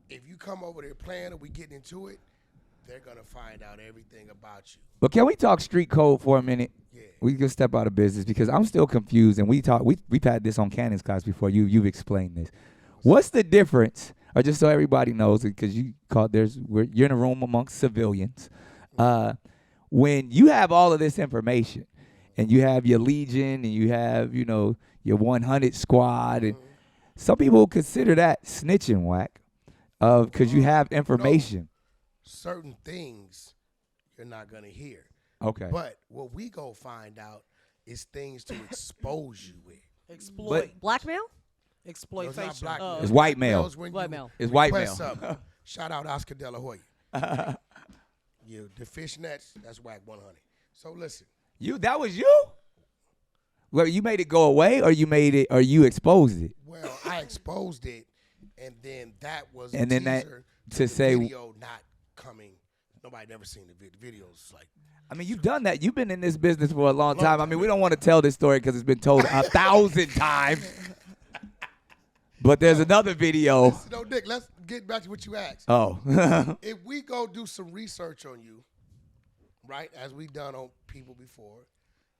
if you come over there playing and we get into it, they're gonna find out everything about you. But can we talk street code for a minute? Yeah. We can step out of business because I'm still confused. And we've had this on Cannon's class before. You've explained this. What's the difference? Or just so everybody knows, because you're in a room amongst civilians. When you have all of this information, and you have your legion, and you have your 100 squad, and some people consider that snitching, Wack, because you have information. Certain things you're not gonna hear. Okay. But what we go find out is things to expose you with. Exploit. Blackmail? No, Exploitation. it's not black. It's white male. Blackmail's when White you male. It's white request male. something. Shout out Oscar De La Hoya. The fishnets, that's Wack 100. So listen, That was you? Well, you made it go away, or you exposed it? well, I exposed it, and then that was And a then that teaser to the say- video not coming. Nobody never seen the videos. Like, I mean, you've done that. You've been in this business for a long Long time. I time. mean, we don't want to tell this story because it's been told 1,000 times. But there's another video. Listen, no, Nick, let's get back to what you asked. Oh. If we go do some research on you, right, as we done on people before,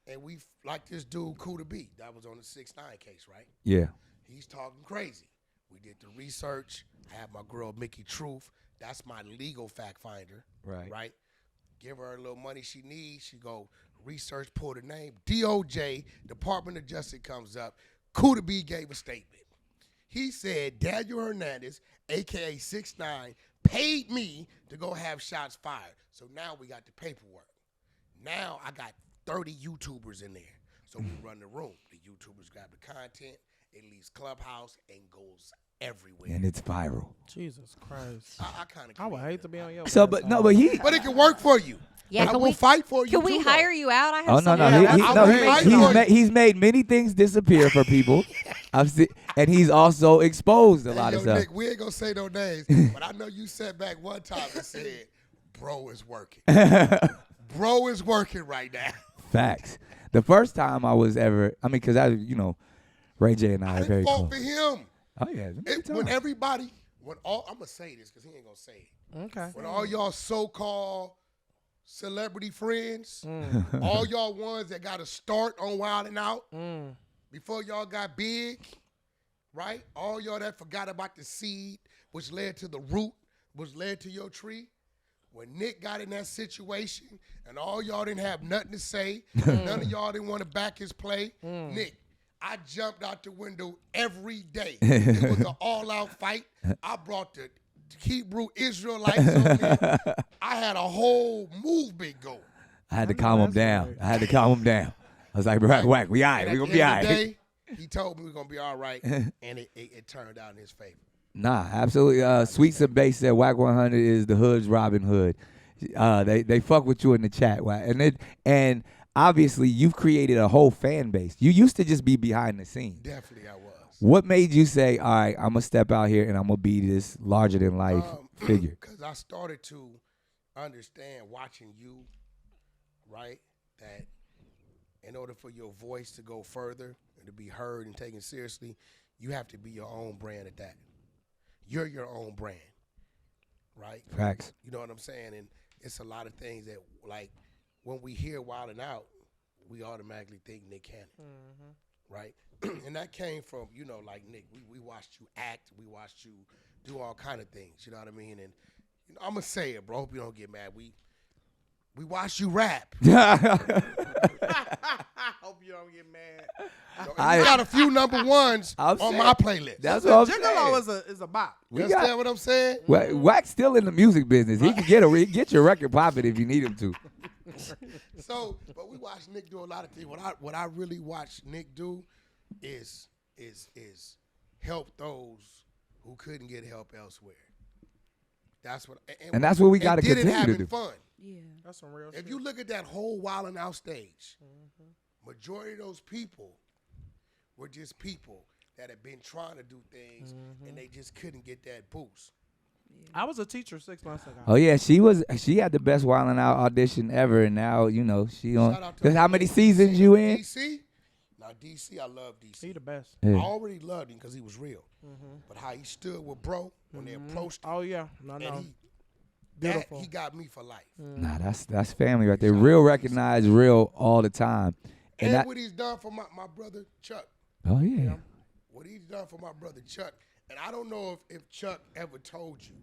and we like this dude, Courtney Bee, that was on the 6ix9ine case, right? Yeah. He's talking crazy. We did the research. I have my girl, Mickey Truth. That's my legal fact finder. Right? Give her a little money she needs. She go research, pull the name. DOJ, Department of Justice comes up. Courtney Bee gave a statement. He said Daniel Hernandez, a.k.a. 6ix9ine, paid me to go have shots fired. So now we got the paperwork. Now I got 30 YouTubers in there. So we run the room. The YouTubers grab the content. It leaves Clubhouse and goes everywhere. And it's viral. Jesus Christ. I kind of. I would hate to be on your. So, but no, but he. But it can work for you. Yeah, I will fight for you. Can we hire you out? I have Oh no, no, he's made many things disappear for people. I've seen, and he's also exposed a lot of stuff. Nick, we ain't gonna say no names, but I know you sat back one time and said, "Bro is working. Bro is working right now." Facts. The first time I was ever, I mean, because Ray J and I are very fought close. for him. Oh yeah. I'm gonna say this because he ain't gonna say it. Okay. When all y'all so-called celebrity friends, all y'all ones that got to start on Wild 'N Out before y'all got big, right? All y'all that forgot about the seed, which led to the root, which led to your tree. When Nick got in that situation and all y'all didn't have nothing to say, none of y'all didn't want to back his play, Nick, I jumped out the window every day. It was an all-out fight. I brought the Hebrew Israelites on me. I had a whole movement going. I had to calm him down. I was like, Wack, we all right. We're going to be all right. He told me we're going to be all right, and it turned out in his favor. Nah, absolutely. Sweets and Bass said Wack 100 is the hood's Robin Hood. They fuck with you in the chat, Wack. And obviously, you've created a whole fan base. You used to just be behind the scenes. Definitely, I was. What made you say, all right, I'm going to step out here and I'm going to be this larger-than-life figure? Because I started to understand watching you, right, that in order for your voice to go further and to be heard and taken seriously, you have to be your own brand at that. You're your own brand, right? Facts. You know what I'm saying? And it's a lot of things that, like, when we hear Wild 'N Out, we automatically think Nick Cannon, right? And that came from, like Nick, we watched you act, we watched you do all kind of things, you know what I mean? And I'm going to say it, bro, hope you don't get mad. We watched you rap. Hope you don't get mad. I got a few number ones on my playlist. That's what I'm Gigolo saying. is a bop. You understand what I'm saying? Wack's still in the music business. He can get your record popping if you need him to. So, but we watched Nick do a lot of things. What I really watched Nick do is help those who couldn't get help elsewhere. That's what, and that's what we got to continue to do. Fun. Yeah, that's some real shit. If you look at that whole Wild 'N Out stage, majority of those people were just people that had been trying to do things and they just couldn't get that boost. I was a teacher 6 months ago. Oh yeah, she had the best Wild 'N Out audition ever, and now she on. How many seasons you in? DC. Now DC, I love DC. He the best. Yeah. I already loved him because he was real. But how he stood with bro when they approached him. Oh yeah, no. Beautiful. He got me for life. Nah, that's family right there. Real recognize real all the time. And what he's done for my brother Chuck. Oh yeah. What he's done for my brother Chuck. And I don't know if Chuck ever told you.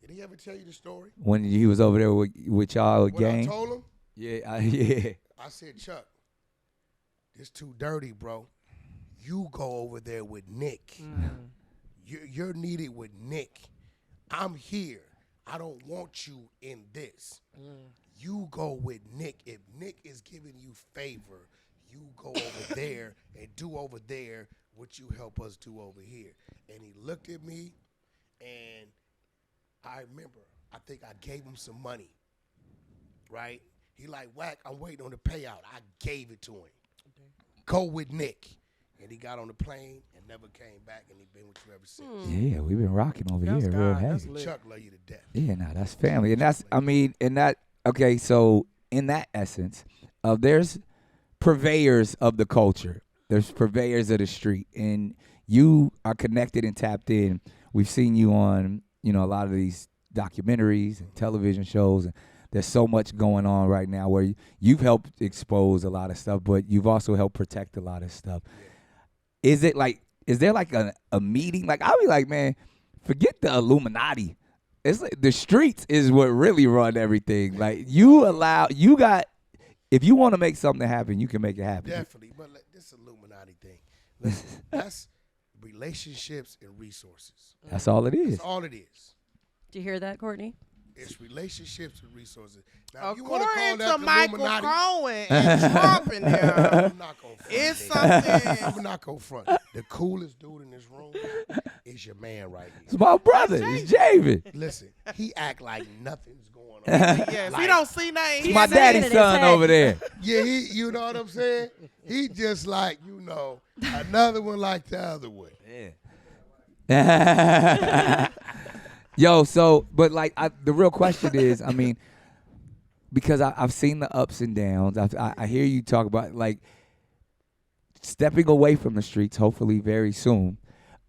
Did he ever tell you the story? When he was over there with y'all gang? I told him? Yeah, I said, Chuck, this too dirty, bro. You go over there with Nick. You're needed with Nick. I'm here. I don't want you in this. You go with Nick. If Nick is giving you favor, you go over there and do over there what you help us do over here. And he looked at me, and I remember, I think I gave him some money, right? He like, Wack, I'm waiting on the payout. I gave it to him. Go with Nick. And he got on the plane and never came back, and he been with you ever since. Yeah, we've been rocking over here real heavy. Chuck love you to death. Yeah, that's family. And okay, so in that essence, there's purveyors of the culture. There's purveyors of the street. And you are connected and tapped in. We've seen you on, a lot of these documentaries and television shows, and there's so much going on right now where you've helped expose a lot of stuff, but you've also helped protect a lot of stuff. Is there like a meeting? Like, I'll be like, man, forget the Illuminati. It's like the streets is what really run everything. Like, if you want to make something happen, you can make it happen. Definitely, but this Illuminati thing, listen, that's relationships and resources. That's all it is. That's all it is. Do you hear that, Courtney? It's relationships and resources. Now, if you want According to call to that Michael Illuminati, Cohen and Trump in there, I'm not gonna front. it's Nick. something. I'm not gonna front. The coolest dude in this room is your man right here. It's my brother. It's Javen. Listen, he act like nothing's going on. Yeah, if he don't see nothing, It's he my saying it daddy's in his son head. over there. Yeah, you know what I'm saying? He just like, another one like the other one. Yeah. Yo, so, but like, the real question is, I mean, because I've seen the ups and downs. I hear you talk about, like, stepping away from the streets, hopefully very soon.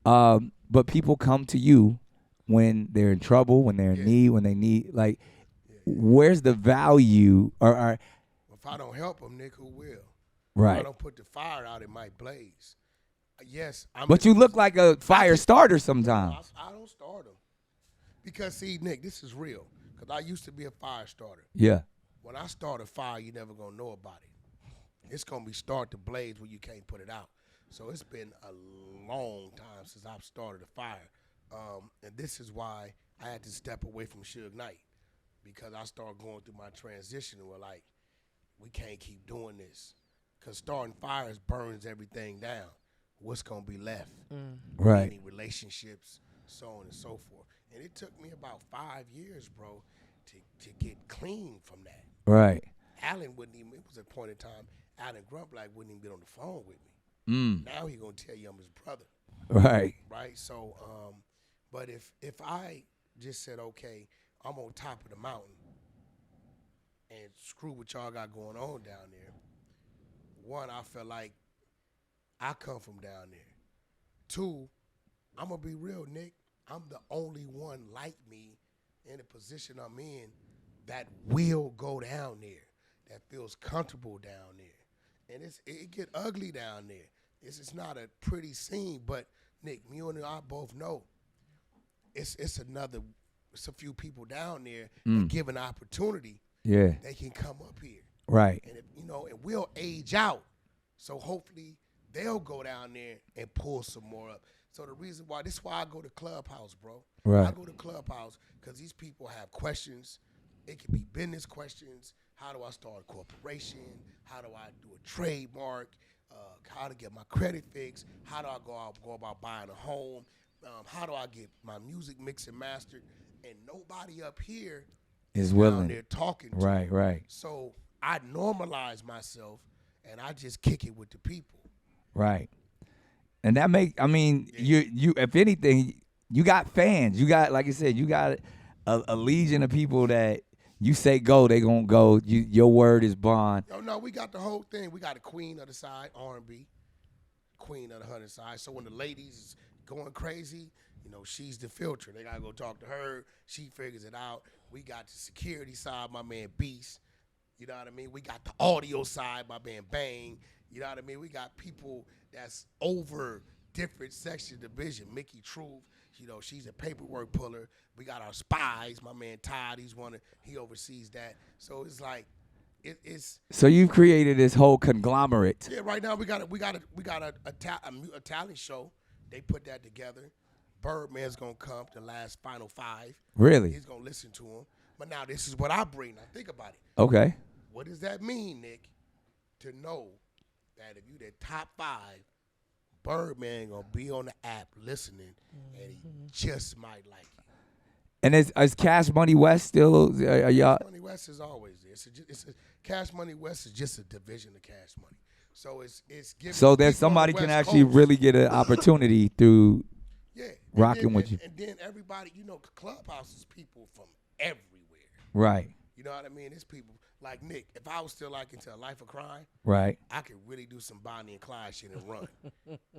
But people come to you when they're in trouble, when they're in need, when they need, like, where's the value? Or If I don't help him, Nick, who will? right. If I don't put the fire out, it might blaze. Yes. But you look like a fire starter sometimes. I don't start them. Because, see, Nick, this is real. Because I used to be a fire starter. Yeah. When I start a fire, you never going to know about it. It's going to be start to blaze where you can't put it out. So it's been a long time since I've started a fire. And this is why I had to step away from Suge Knight. Because I started going through my transition and we're like, we can't keep doing this. Because starting fires burns everything down. What's going to be left? Right. Any relationships, so on and so forth. And it took me about 5 years, bro, to get clean from that. Right. Alan wouldn't even, it was a point in time, Alan Grumplack wouldn't even get on the phone with me. Now he going to tell you I'm his brother. Right. Right? So, but if I just said, okay, I'm on top of the mountain and screw what y'all got going on down there, one, I felt like I come from down there. Two, I'm going to be real, Nick. I'm the only one like me in the position I'm in that will go down there, that feels comfortable down there. And it get ugly down there. It's not a pretty scene, but Nick, me and I both know it's a few people down there that give an opportunity. Yeah. They can come up here. Right. And and we'll age out. So hopefully they'll go down there and pull some more up. So the reason why, this is why I go to Clubhouse, bro. Right. I go to Clubhouse because these people have questions. It can be business questions. How do I start a corporation? How do I do a trademark? How to get my credit fixed? How do I go about buying a home? How do I get my music mixed and mastered? And nobody up here is willing. Down there talking to Right, me. right. So I normalize myself and I just kick it with the people. Right. And that you if anything, you got fans. You got, like I said, you got a legion of people that you say go, they gonna go. Your word is bond. No, we got the whole thing. We got a queen of the side, R&B, queen of the 100 side. So when the ladies is going crazy, she's the filter. They gotta go talk to her. She figures it out. We got the security side, my man Beast. You know what I mean? We got the audio side, my man Bang. You know what I mean? We got people that's over different section division. Mickey Truth, she's a paperwork puller. We got our spies, my man Todd. He oversees that. So it's like, it's. So you've created this whole conglomerate. Yeah, right now we got a talent show. They put that together. Birdman's gonna come the last final 5. Really? He's gonna listen to him. But now this is what I bring. Now think about it. Okay. What does that mean, Nick? To know that if you the top 5, Birdman gonna be on the app listening, and he just might like it. And is Cash Money West still? Are y'all? Cash Money West is always there. Cash Money West is just a division of Cash Money. So it's giving. So that people somebody on the can West actually Coast. really get an opportunity through rocking with you. And then everybody, Clubhouse is people from everywhere. Right. You know what I mean? It's people like Nick. If I was still like into a life of crime, Right. I could really do some Bonnie and Clyde shit and run.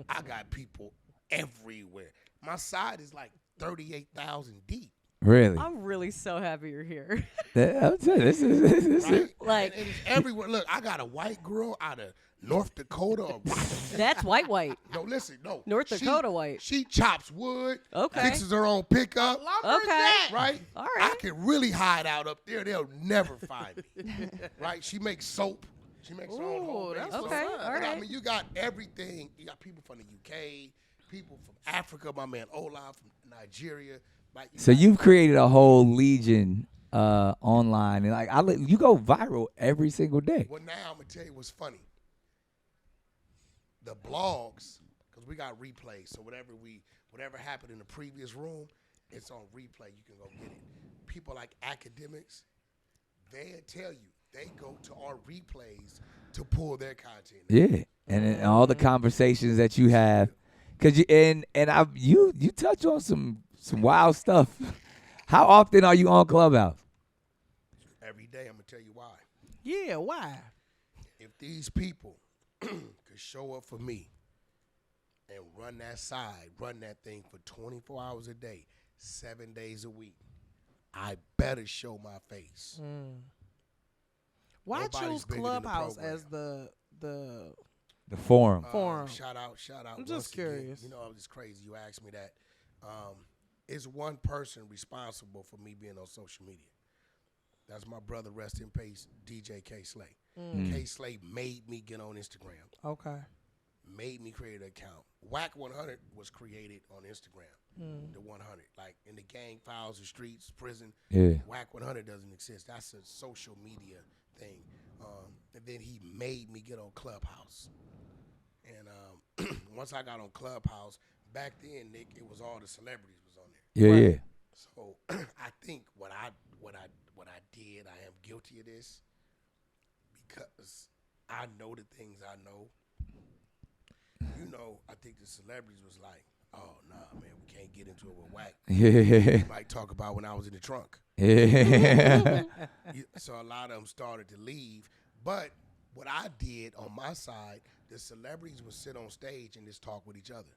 I got people everywhere. My side is like 38,000 deep. Really? I'm really so happy you're here. I'm telling you, this is Right? Like- and it's everywhere. Look, I got a white girl out of North Dakota or That's white. No, listen, no. North Dakota white. She chops wood, Okay. fixes her own pickup, Okay. right? All right. I can really hide out up there. They'll never find me, right? She makes soap. She makes her own home. that's base. okay. So, All I right. mean, you got everything. You got people from the UK, people from Africa. My man Olaf from Nigeria. Like, So you've created a whole legion online, and like you go viral every single day. Well, now I'm gonna tell you what's funny. The blogs, because we got replays. So whatever happened in the previous room, it's on replay. You can go get it. People like academics, they'll tell you they go to our replays to pull their content. Yeah, and all the conversations that you have, cause you touch on some wild stuff. How often are you on Clubhouse? Every day, I'm gonna tell you why. Yeah, why? If these people could show up for me and run that thing for 24 hours a day, 7 days a week, I better show my face. Why Nobody's choose bigger than the Clubhouse program. as the The forum. Forum. Shout out. I'm just once again. curious. You know, it's crazy you asked me that. It's one person responsible for me being on social media. That's my brother, rest in peace, DJ K Slay. K Slay made me get on Instagram. Okay. Made me create an account. Wack 100 was created on Instagram. The 100, like in the gang files, the streets, prison. Yeah. Wack 100 doesn't exist. That's a social media thing. And then he made me get on Clubhouse. And once I got on Clubhouse, back then, Nick, it was all the celebrities was on there. Yeah. So I think what I did, I am guilty of this because I know the things I know. You know, I think the celebrities was like, oh, nah, man, we can't get into it with Wack. Yeah. We might talk about when I was in the trunk. Yeah. So a lot of them started to leave. But what I did on my side, the celebrities would sit on stage and just talk with each other.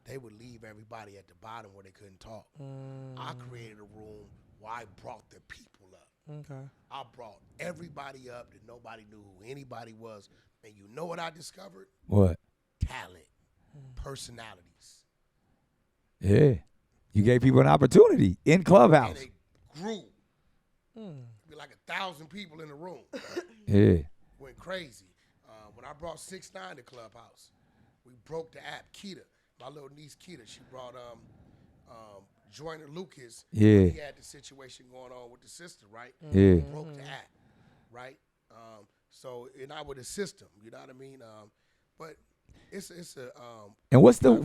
They would leave everybody at the bottom where they couldn't talk. I created a room where I brought the people up. Okay. I brought everybody up that nobody knew who anybody was. And you know what I discovered? What? Talent, personalities. Yeah. You gave people an opportunity in And Clubhouse. they grew. Be like 1,000 people in the room. Yeah. Went crazy. When I brought 6ix9ine to Clubhouse, we broke the app. Keita, my little niece Keita, she brought Joyner Lucas. Yeah. He had the situation going on with the sister, right? Yeah. Broke the app, right? So and I would assist him. You know what I mean? But it's a And what's up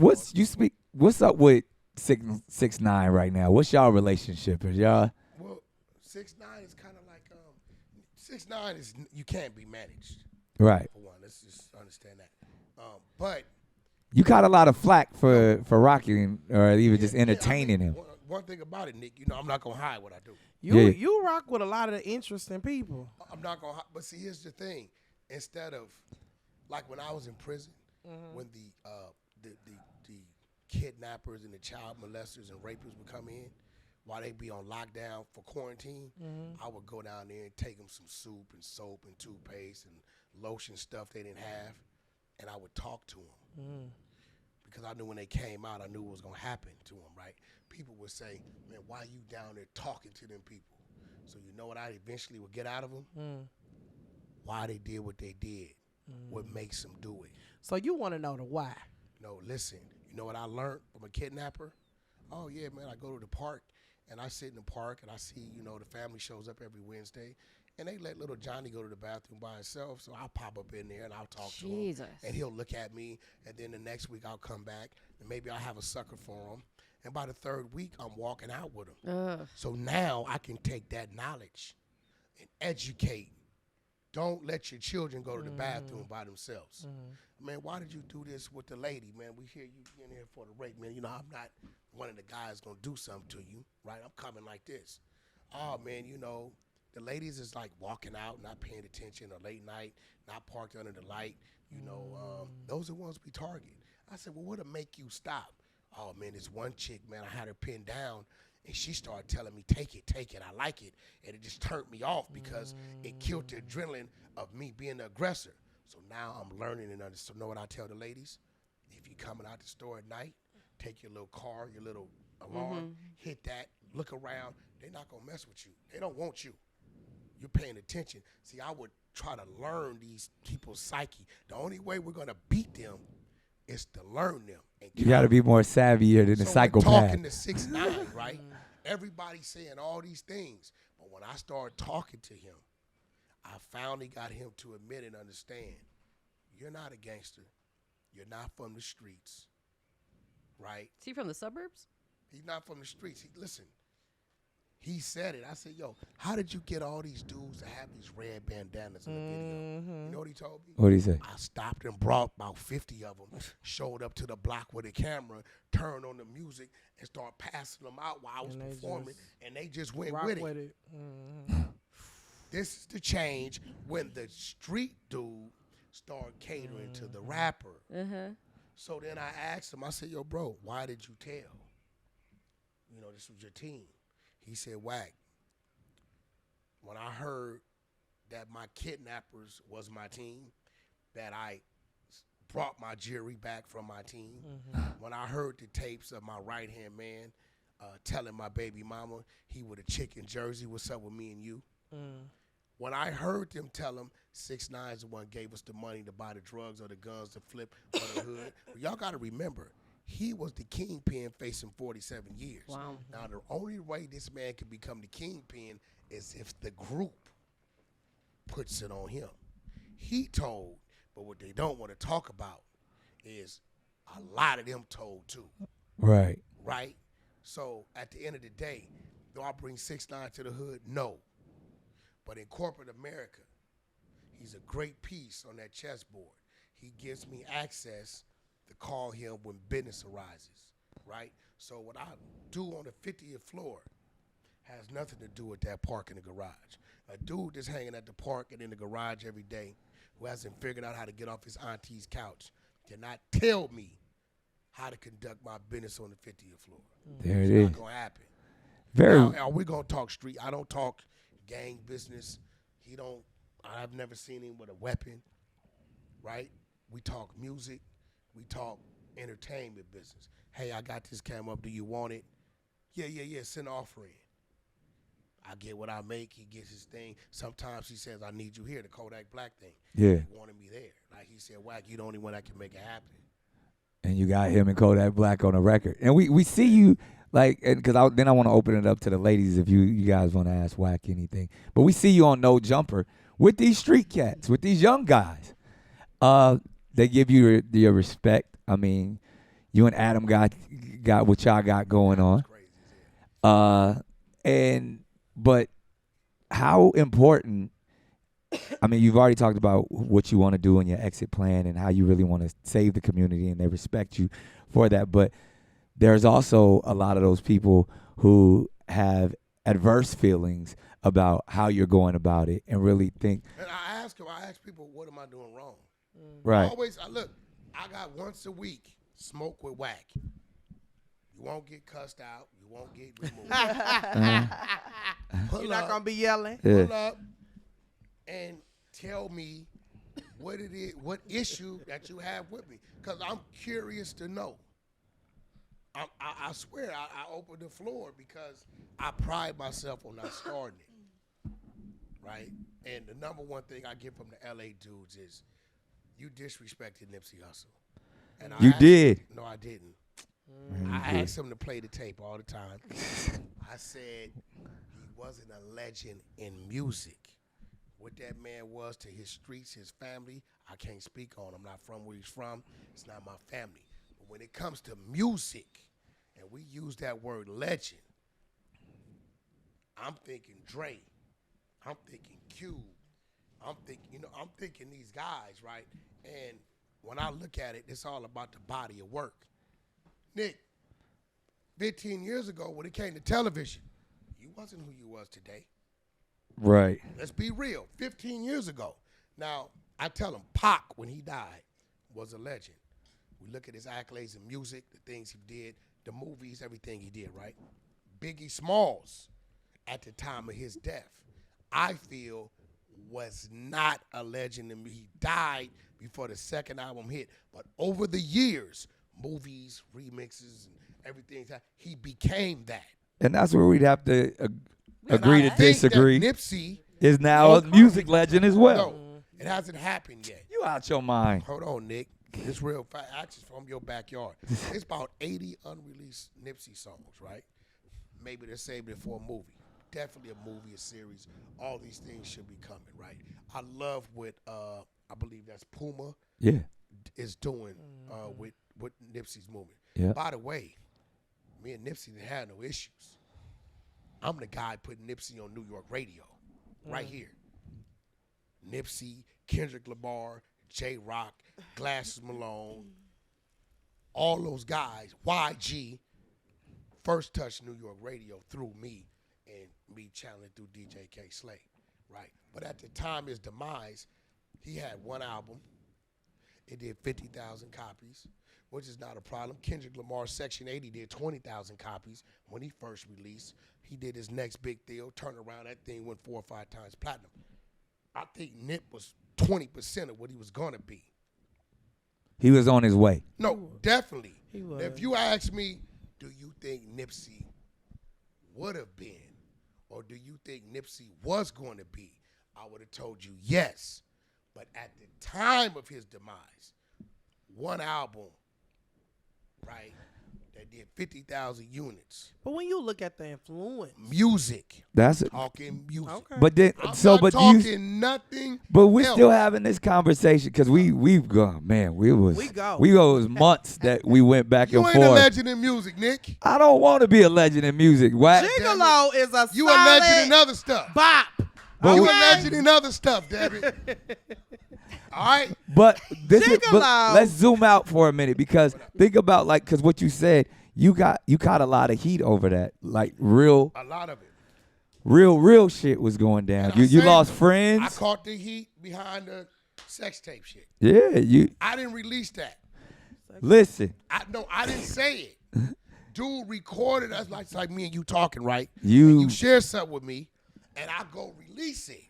with 6ix9ine right now? What's y'all relationship? Is y'all? well, 6ix9ine is kind of like 6ix9ine is you can't be managed Right. for one. Let's just understand that. But You caught a lot of flack for rocking or even just entertaining him. One thing about it, Nick, you know, I'm not gonna hide what I do. You rock with a lot of interesting people. I'm not gonna hide, but see, here's the thing. Instead of like when I was in prison, when the kidnappers and the child molesters and rapists would come in, while they be on lockdown for quarantine, I would go down there and take them some soup and soap and toothpaste and lotion stuff they didn't have, and I would talk to them. Because I knew when they came out, I knew what was going to happen to them, right? People would say, man, why you down there talking to them people? So you know what I eventually would get out of them? Why they did what they did. What makes them do it. So you want to know the why. No, listen, you know what I learned from a kidnapper? Oh, yeah, man, I go to the park, and I sit in the park, and I see, you know, the family shows up every Wednesday, and they let little Johnny go to the bathroom by himself, so I'll pop up in there, and I'll talk to him, and he'll look at me, and then the next week I'll come back, and maybe I'll have a sucker for him, and by the third week, I'm walking out with him. So now I can take that knowledge and educate. Don't let your children go to the bathroom by themselves. Man, why did you do this with the lady, man? We hear you in here for the rape, man. You know, I'm not one of the guys going to do something to you, right? I'm coming like this. Oh, man, you know, the ladies is like walking out, not paying attention, or late night, not parked under the light. You know, those are the ones we target. I said, well, what'll make you stop? Oh man, this one chick, man, I had her pinned down, and she started telling me, take it, I like it. And it just turned me off because it killed the adrenaline of me being the aggressor. So now I'm learning and understand. So know what I tell the ladies? If you're coming out the store at night, take your little car, your little alarm, hit that, look around. They're not going to mess with you. They don't want you. You're paying attention. See, I would try to learn these people's psyche. The only way we're going to beat them is to learn them. And you got to be more savvier than the psychopath. We're talking to 6ix9ine, right? Everybody's saying all these things. But when I started talking to him, I finally got him to admit and understand, you're not a gangster. You're not from the streets, right? Is he from the suburbs? He's not from the streets. Listen, he said it. I said, yo, how did you get all these dudes to have these red bandanas in the video? You know what he told me? What did he say? I stopped and brought about 50 of them, showed up to the block with a camera, turned on the music, and started passing them out while I was performing, and they just went with it. This is the change when the street dude started catering to the rapper. So then I asked him, I said, yo, bro, why did you tell? You know, this was your team. He said, Wack, when I heard that my kidnappers was my team, that I brought my jury back from my team, when I heard the tapes of my right-hand man telling my baby mama he with a chick in Jersey, what's up with me and you? When I heard them tell him 6ix9ine's the one gave us the money to buy the drugs or the guns to flip or the hood, y'all got to remember, he was the kingpin facing 47 years. Wow. Now, the only way this man can become the kingpin is if the group puts it on him. He told, but what they don't want to talk about is a lot of them told too. Right. Right? So, at the end of the day, do I bring 6ix9ine to the hood? No. But in corporate America, he's a great piece on that chessboard. He gives me access to call him when business arises, right? So what I do on the 50th floor has nothing to do with that park in the garage. A dude that's hanging at the park and in the garage every day who hasn't figured out how to get off his auntie's couch cannot tell me how to conduct my business on the 50th floor. There it's it is. not going to happen. Very. Now, are we going to talk street? I don't talk gang business. I've never seen him with a weapon, right? We talk music. We talk entertainment business. Hey, I got this camera up. Do you want it? Yeah. Send an offer in. I get what I make. He gets his thing. Sometimes he says, I need you here, the Kodak Black thing. Yeah. He wanted me there. Like he said, Wack, you're the only one that can make it happen. And you got him and Kodak Black on a record. And we see you, like, because then I want to open it up to the ladies if you guys want to ask Wack anything. But we see you on No Jumper with these street cats, with these young guys. They give you your respect. I mean, you and Adam got what y'all got going on. But how important, I mean, you've already talked about what you want to do in your exit plan and how you really want to save the community, and they respect you for that. But there's also a lot of those people who have adverse feelings about how you're going about it and really think. And I ask people, what am I doing wrong? Right. I got once a week, smoke with Wack. You won't get cussed out. You won't get removed. You're not going to be yelling. Pull up and tell me what it is, what issue that you have with me. Because I'm curious to know. I swear, I opened the floor because I pride myself on not starting it. Right? And the number one thing I get from the LA dudes is, you disrespected Nipsey Hussle. And you did? No, I didn't. I asked him to play the tape all the time. I said he wasn't a legend in music. What that man was to his streets, his family, I can't speak on. I'm not from where he's from. It's not my family. But when it comes to music, and we use that word legend, I'm thinking Dre. I'm thinking Cube. I'm thinking these guys, right? And when I look at it, it's all about the body of work. Nick, 15 years ago, when it came to television, you wasn't who you was today. Right. Let's be real. 15 years ago. Now, I tell him, Pac, when he died, was a legend. We look at his accolades in music, the things he did, the movies, everything he did, right? Biggie Smalls, at the time of his death, I feel was not a legend. He died before the second album hit. But over the years, movies, remixes, and everything, he became that. And that's where we'd have to agree to disagree. Nipsey is now a music legend as well. No, it hasn't happened yet. You out your mind. Hold on, Nick. This real fact, actually from your backyard. It's about 80 unreleased Nipsey songs, right? Maybe they're saving it for a movie. Definitely a movie, a series. All these things should be coming, right? I love what I believe that's Puma is doing with Nipsey's movement. Yeah. By the way, me and Nipsey didn't have no issues. I'm the guy putting Nipsey on New York radio, right here. Nipsey, Kendrick Lamar, J Rock, Glasses Malone, all those guys, YG, first touched New York radio through me and me channeling through DJ K Slay, right? But at the time of his demise, he had one album. It did 50,000 copies, which is not a problem. Kendrick Lamar's Section 80 did 20,000 copies when he first released. He did his next big deal, turned around, that thing went 4 or 5 times platinum. I think Nip was 20% of what he was going to be. He was on his way. No, definitely. He was. If you ask me, do you think Nipsey would have been, or do you think Nipsey was going to be, I would have told you yes. But at the time of his demise, one album, right, that did 50,000 units. But when you look at the influence, Music. That's it. Talking music. Okay. But then, I'm so not but talking you. nothing. But we're else. still having this conversation because we've gone, man. We go. It was months that we went back You and ain't forth. a legend in music, Nick. I don't want to be a legend in music. Wack. Gigolo is a You a solid legend in other stuff. bop. But You we- a legend in other stuff, damn it. All right? But this is, but Gigolo. let's zoom out for a minute because think about because what you said, you caught a lot of heat over that. Like real A lot of it. real shit was going down. And I You say, lost I friends. caught the heat behind the sex tape shit. Yeah, you I didn't release that. listen. I didn't say it. Dude recorded us like me and you talking, right? You- And you share something with me, and I go release it.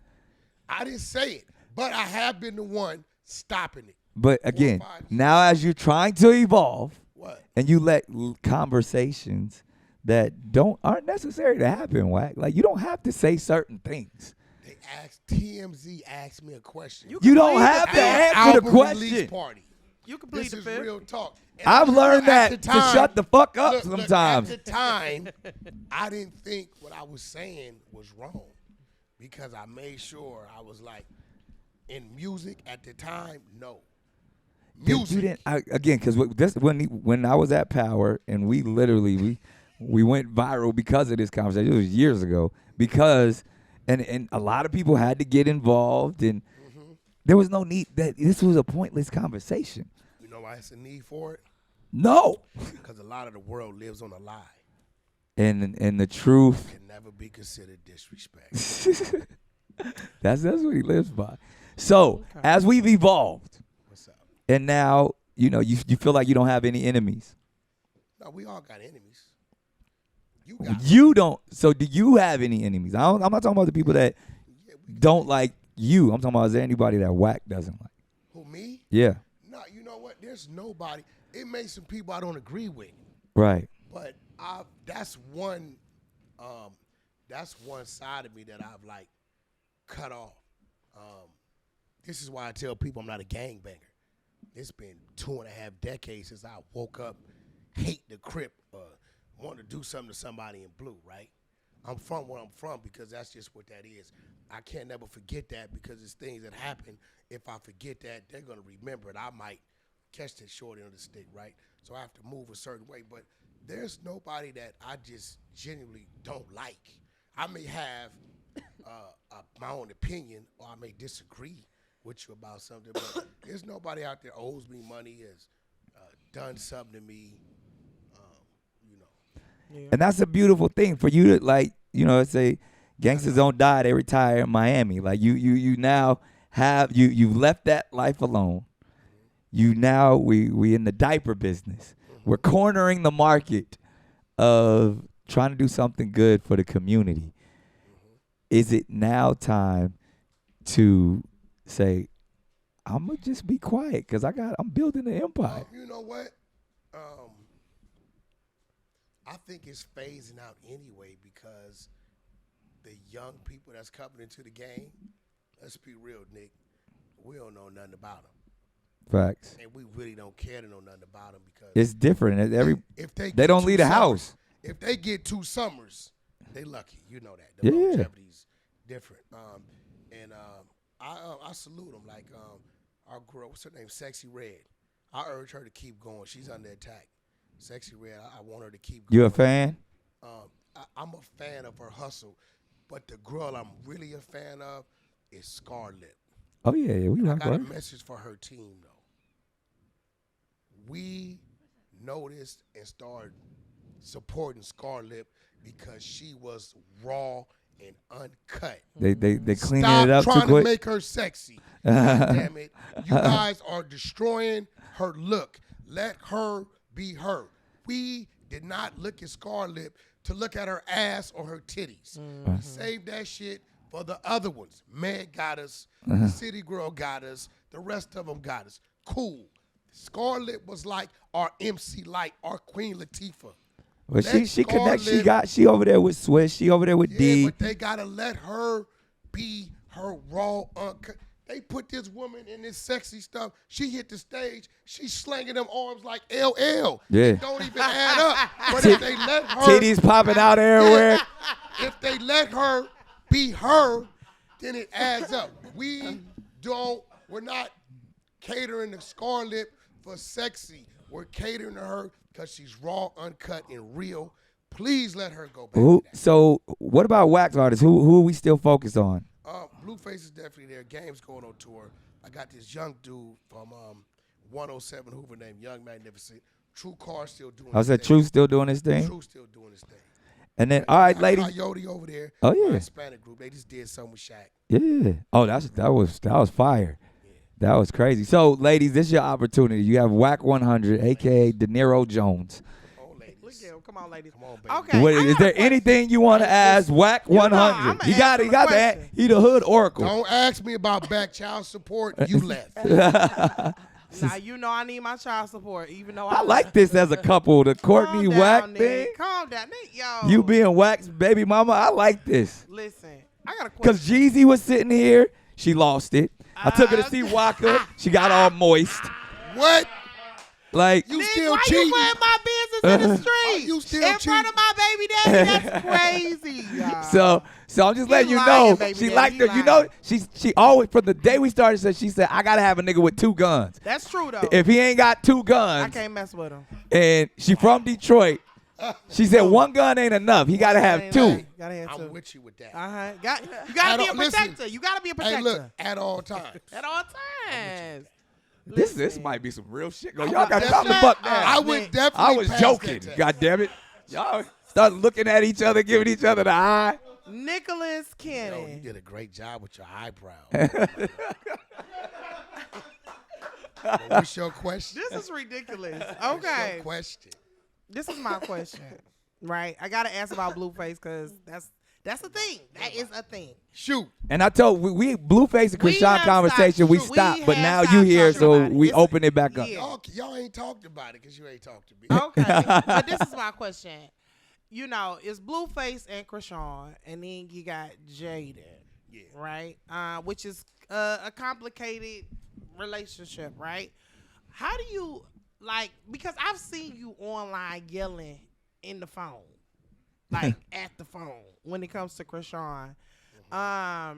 I didn't say it, but I have been the one stopping it. But again, 5 years. now as you're trying to evolve What? and you let conversations that aren't necessary to happen, Wack. Like you don't have to say certain things. They TMZ asked me a question. You don't have to At answer the album release question. party. You can plead This the is fifth. real talk. And I've learned at that the to time- shut the fuck up look, sometimes. at the time, I didn't think what I was saying was wrong because I made sure I was like, in music at the time, no. Music. You didn't again because when I was at Power and we literally we went viral because of this conversation. It was years ago because and a lot of people had to get involved and there was no need that this was a pointless conversation. You know why it's a need for it? No, Because a lot of the world lives on a lie. and the truth Can never be considered disrespect. that's what he lives by. So as we've evolved What's up? and now you feel like you don't have any enemies. No, we all got enemies. You got You don't. So do you have any enemies? I'm not talking about the people that don't like you. I'm talking about is there anybody that Wack doesn't like? who, me? Yeah. No, you know what? There's nobody. It may some people I don't agree with. Right. But that's one side of me that I've like cut off. This is why I tell people I'm not a gangbanger. It's been 2.5 decades since I woke up, hate the Crip, want to do something to somebody in blue, right? I'm from where I'm from because that's just what that is. I can't never forget that because it's things that happen. If I forget that, they're going to remember it. I might catch the short end of the stick, right? So I have to move a certain way. But there's nobody that I just genuinely don't like. I may have my own opinion or I may disagree with you about something, but there's nobody out there owes me money, has done something to me, And that's a beautiful thing for you to say gangsters don't die, they retire in Miami. Like you now have you've left that life alone. we in the diaper business. We're cornering the market of trying to do something good for the community. Is it now time to say, I'm gonna just be quiet because I'm building an empire? You know what? I think it's phasing out anyway because the young people that's coming into the game, let's be real, Nick, we don't know nothing about them. Facts. And we really don't care to know nothing about them because it's different. If they don't leave the house. If they get 2 summers, they lucky. You know that. The longevity's different. I salute them. Like our girl, what's her name? Sexy Red. I urge her to keep going. She's under attack. Sexy Red, I want her to keep going. You a fan? I'm a fan of her hustle, but the girl I'm really a fan of is Scarlett. Oh, yeah. We I like got her. a message for her team, though. We noticed and started supporting Scarlett because she was raw and uncut. They cleaning Stop it up too trying to quick. make her sexy. God damn it. You guys are destroying her look. Let her be her. We did not look at Scarlett to look at her ass or her titties. We saved that shit for the other ones. Meg got us. The City Girl got us. The rest of them got us. Cool. Scarlett was like our MC Light, our Queen Latifah. But she connects. She over there with Swiss. She over there with D. But they gotta let her be her raw, uncut. They put this woman in this sexy stuff. She hit the stage. She's slinging them arms like LL. Yeah. It don't even add up. But if they let her, titties popping out everywhere. If they let her be her, then it adds up. We're not catering to Scarlett for sexy. We're catering to her because she's raw, uncut, and real. Please let her go back. So what about wax artists? Who are we still focused on? Blueface is definitely there. Game's going on tour. I got this young dude from 107 Hoover named Young Magnificent. True Car still doing his thing. True still doing his thing? True still doing his thing. And then, all right, ladies. Coyote over there. Oh, yeah. My Hispanic group. They just did something with Shaq. Yeah. Oh, that was fire. Yeah. That was crazy. So, ladies, this is your opportunity. You have Wack 100, a.k.a. De Niro Jones. Come on, ladies. Come on, baby. Okay. Is there anything you want to ask Wack 100? You got that. He the hood oracle. Don't ask me about back child support. You left. Now you know I need my child support, even though I like this as a couple. The Courtney Wack thing. Calm down, Nick. Yo. You being Wack's baby mama. I like this. Listen, I got a question. Because Jeezy was sitting here. She lost it. I took her to see Waka. She got all moist. What? Like you Nick, still why cheating? you putting my business in the street? You still in front of my baby daddy? That's crazy. So I'm just letting you lying, know baby she daddy, liked her. lying. You know she always from the day we started. So she said I gotta have a nigga with 2 guns. That's true though. If he ain't got 2 guns, I can't mess with him. And she from Detroit. She said 1 gun ain't enough. He gotta have 2. Gotta have 2. I'm with you with that. You gotta be a protector. Listen, You gotta be a protector. Hey, look, at all times. At all times. This might be some real shit. Y'all got time to fuck now. I would definitely. I was pass joking. that God damn it. Y'all start looking at each other, giving each other the eye. Nicholas Kenny. Yo, you did a great job with your eyebrows. What's your question? This is ridiculous. What's Okay. your question? This is my question. Right? I gotta ask about Blueface because that's a thing. That is a thing. Shoot. And I told we Blueface and Chrisean conversation, we stopped, but now you here, so we open it back up. Y'all ain't talked about it because you ain't talked to me. Okay. But this is my question. You know, it's Blueface and Chrisean, and then you got Jaden. Yeah. Right? Which is a complicated relationship, right? How do you, because I've seen you online yelling in the phone. Like at the phone when it comes to Chrisean. How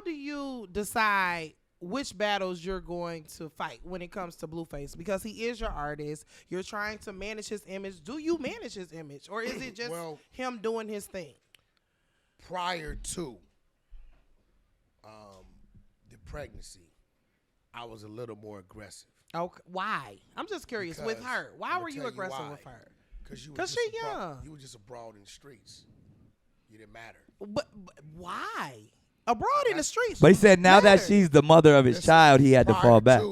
do you decide which battles you're going to fight when it comes to Blueface? Because he is your artist. You're trying to manage his image. Do you manage his image? Or is it just him doing his thing? Prior to the pregnancy, I was a little more aggressive. Okay. Why? I'm just curious. Because with her. Why were you aggressive with her? Because she young. You were just abroad in the streets. You didn't matter. But why? Abroad in the streets. But he said now that she's the mother of his child, he had to fall back.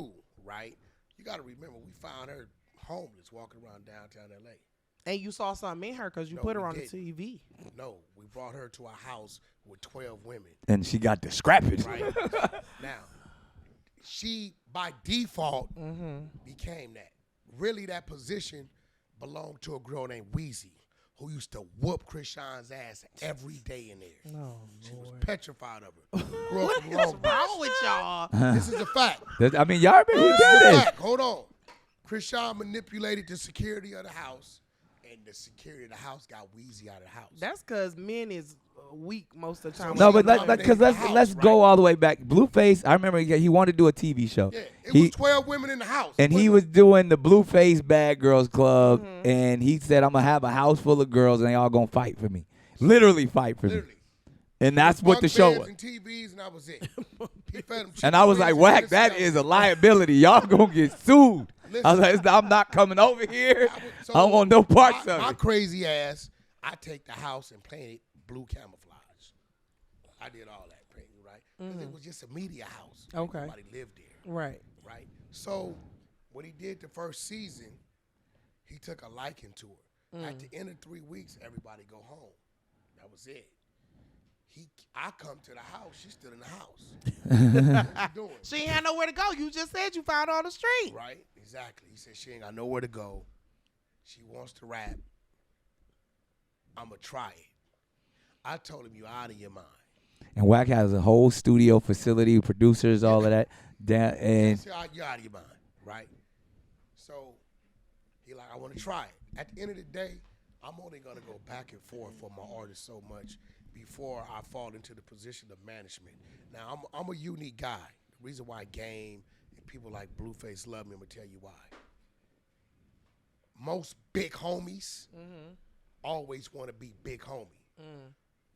got to remember, we found her homeless walking around downtown L.A. And you saw something in her because you No, put her we on didn't. the TV. No, we brought her to a house with 12 women. And she got the scrappage. Right. Now, she, by default, became that. Really, that position belonged to a girl named Weezy, who used to whoop Chrisean's ass every day in there. Oh, She was Lord. petrified of her. Grew up What from is Long Beach. wrong with y'all? This is a fact. I mean, y'all remember he This did is a this. fact. Hold on. Chrisean manipulated the security of the house, and the security of the house got Weezy out of the house. That's because men is weak most of the time. No, but dominated because the let's house, go right? all the way back. Blueface, I remember he wanted to do a TV show. Yeah, it He- was 12 women in the house. And he was doing the Blueface Bad Girls Club, and he said, "I'm gonna have a house full of girls, and they all gonna fight for me, literally fight for me." Literally. And that's what the show was. And TVs, and that was it. He fed them And I was chicken like, wings "Wack, and that this is and a liability. Y'all gonna get sued." I was like, "I'm not coming over here. So I don't want no parts of my it." crazy ass, I take the house and paint it blue camouflage. I did all that painting, right? 'Cause it was just a media house. Okay. Nobody lived there, Right. right? So what he did the first season, he took a liking to her. At the end of 3 weeks, everybody go home. That was it. I come to the house. She's still in the house. What you doing? She ain't had nowhere to go. You just said you found her on the street. Right? Exactly. He said she ain't got nowhere to go. She wants to rap. I'ma try it. I told him, you out of your mind. And Wack has a whole studio facility, producers, all of that. And I said, you're out of your mind, right? So he like, I want to try it. At the end of the day, I'm only gonna go back and forth for my artist so much before I fall into the position of management. Now I'm a unique guy. The reason why Game and people like Blueface love me, I'm gonna tell you why. Most big homies always want to be big homie.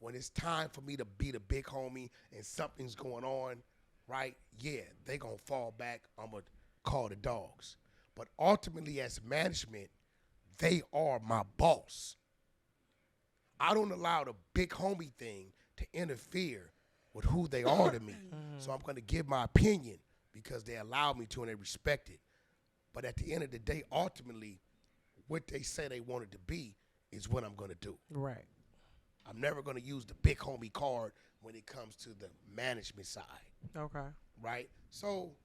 When it's time for me to be the big homie and something's going on, right? Yeah, they gonna fall back. I'm gonna call the dogs. But ultimately, as management, they are my boss. I don't allow the big homie thing to interfere with who they are to me. So I'm gonna give my opinion because they allow me to and they respect it. But at the end of the day, ultimately, what they say they want it to be is what I'm gonna do. Right. I'm never going to use the big homie card when it comes to the management side, Okay. right? So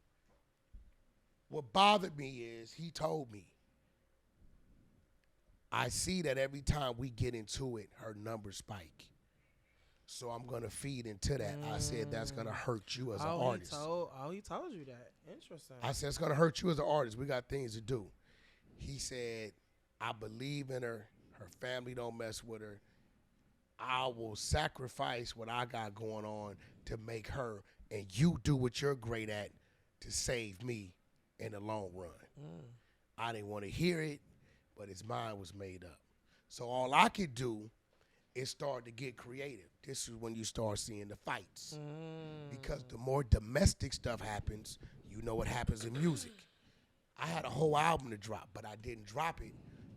what bothered me is he told me, I see that every time we get into it, her numbers spike. So I'm going to feed into that. I said, that's going to hurt you as an artist. He told you that. Interesting. I said, it's going to hurt you as an artist. We got things to do. He said, I believe in her. Her family don't mess with her. I will sacrifice what I got going on to make her, and you do what you're great at to save me in the long run. I didn't want to hear it, but his mind was made up. So all I could do is start to get creative. This is when you start seeing the fights. Because the more domestic stuff happens, you know what happens in music. I had a whole album to drop, but I didn't drop it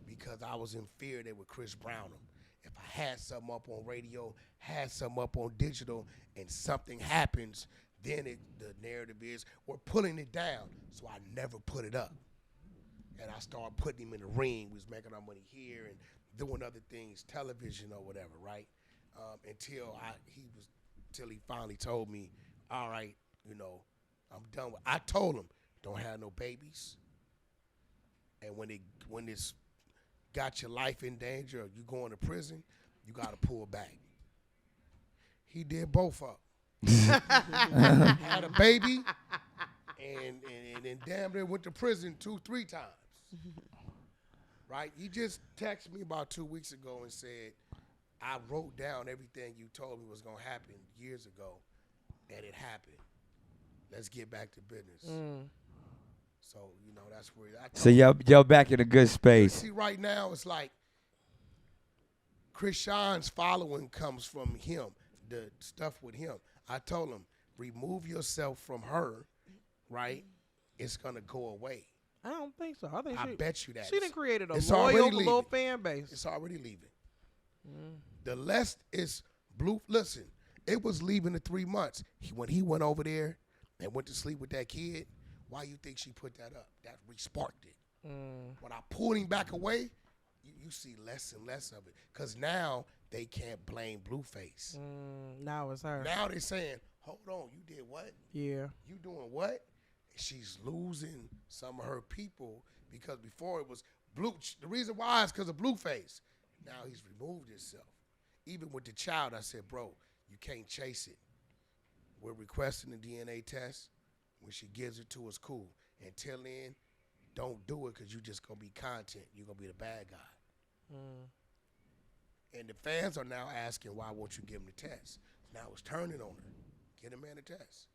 because I was in fear they would Chris Brown them. If I had something up on radio, had something up on digital, and something happens, then the narrative is we're pulling it down. So I never put it up. And I started putting him in the ring. We was making our money here and doing other things, television or whatever, right? Until he finally told me, all right, I'm done with. I told him, don't have no babies. And when it's got your life in danger or you going to prison, you got to pull back. He did both up. Had a baby and then damn near went to prison 2-3 times. Right? He just texted me about 2 weeks ago and said, I wrote down everything you told me was going to happen years ago, and it happened. Let's get back to business. So, that's where so y'all back in a good space. See, right now, it's like Chrisean's following comes from him, the stuff with him. I told him, remove yourself from her, right? It's going to go away. I don't think so. I bet you that. She done created a it's loyal already little fan base. It's already leaving. The less is blue. Listen, it was leaving in 3 months. When he went over there and went to sleep with that kid, Why you think she put that up? That re-sparked it. When I pulled him back away, you see less and less of it. Because now they can't blame Blueface. Now it's her. Now they're saying, hold on, you did what? Yeah. You doing what? She's losing some of her people because before it was Blue. The reason why is because of Blueface. Now he's removed himself. Even with the child, I said, bro, you can't chase it. We're requesting a DNA test. When she gives it to us, cool. Until then, don't do it because you're just going to be content. You're going to be the bad guy. And the fans are now asking, why won't you give him the test? Now it's turning on her. Get a man a test.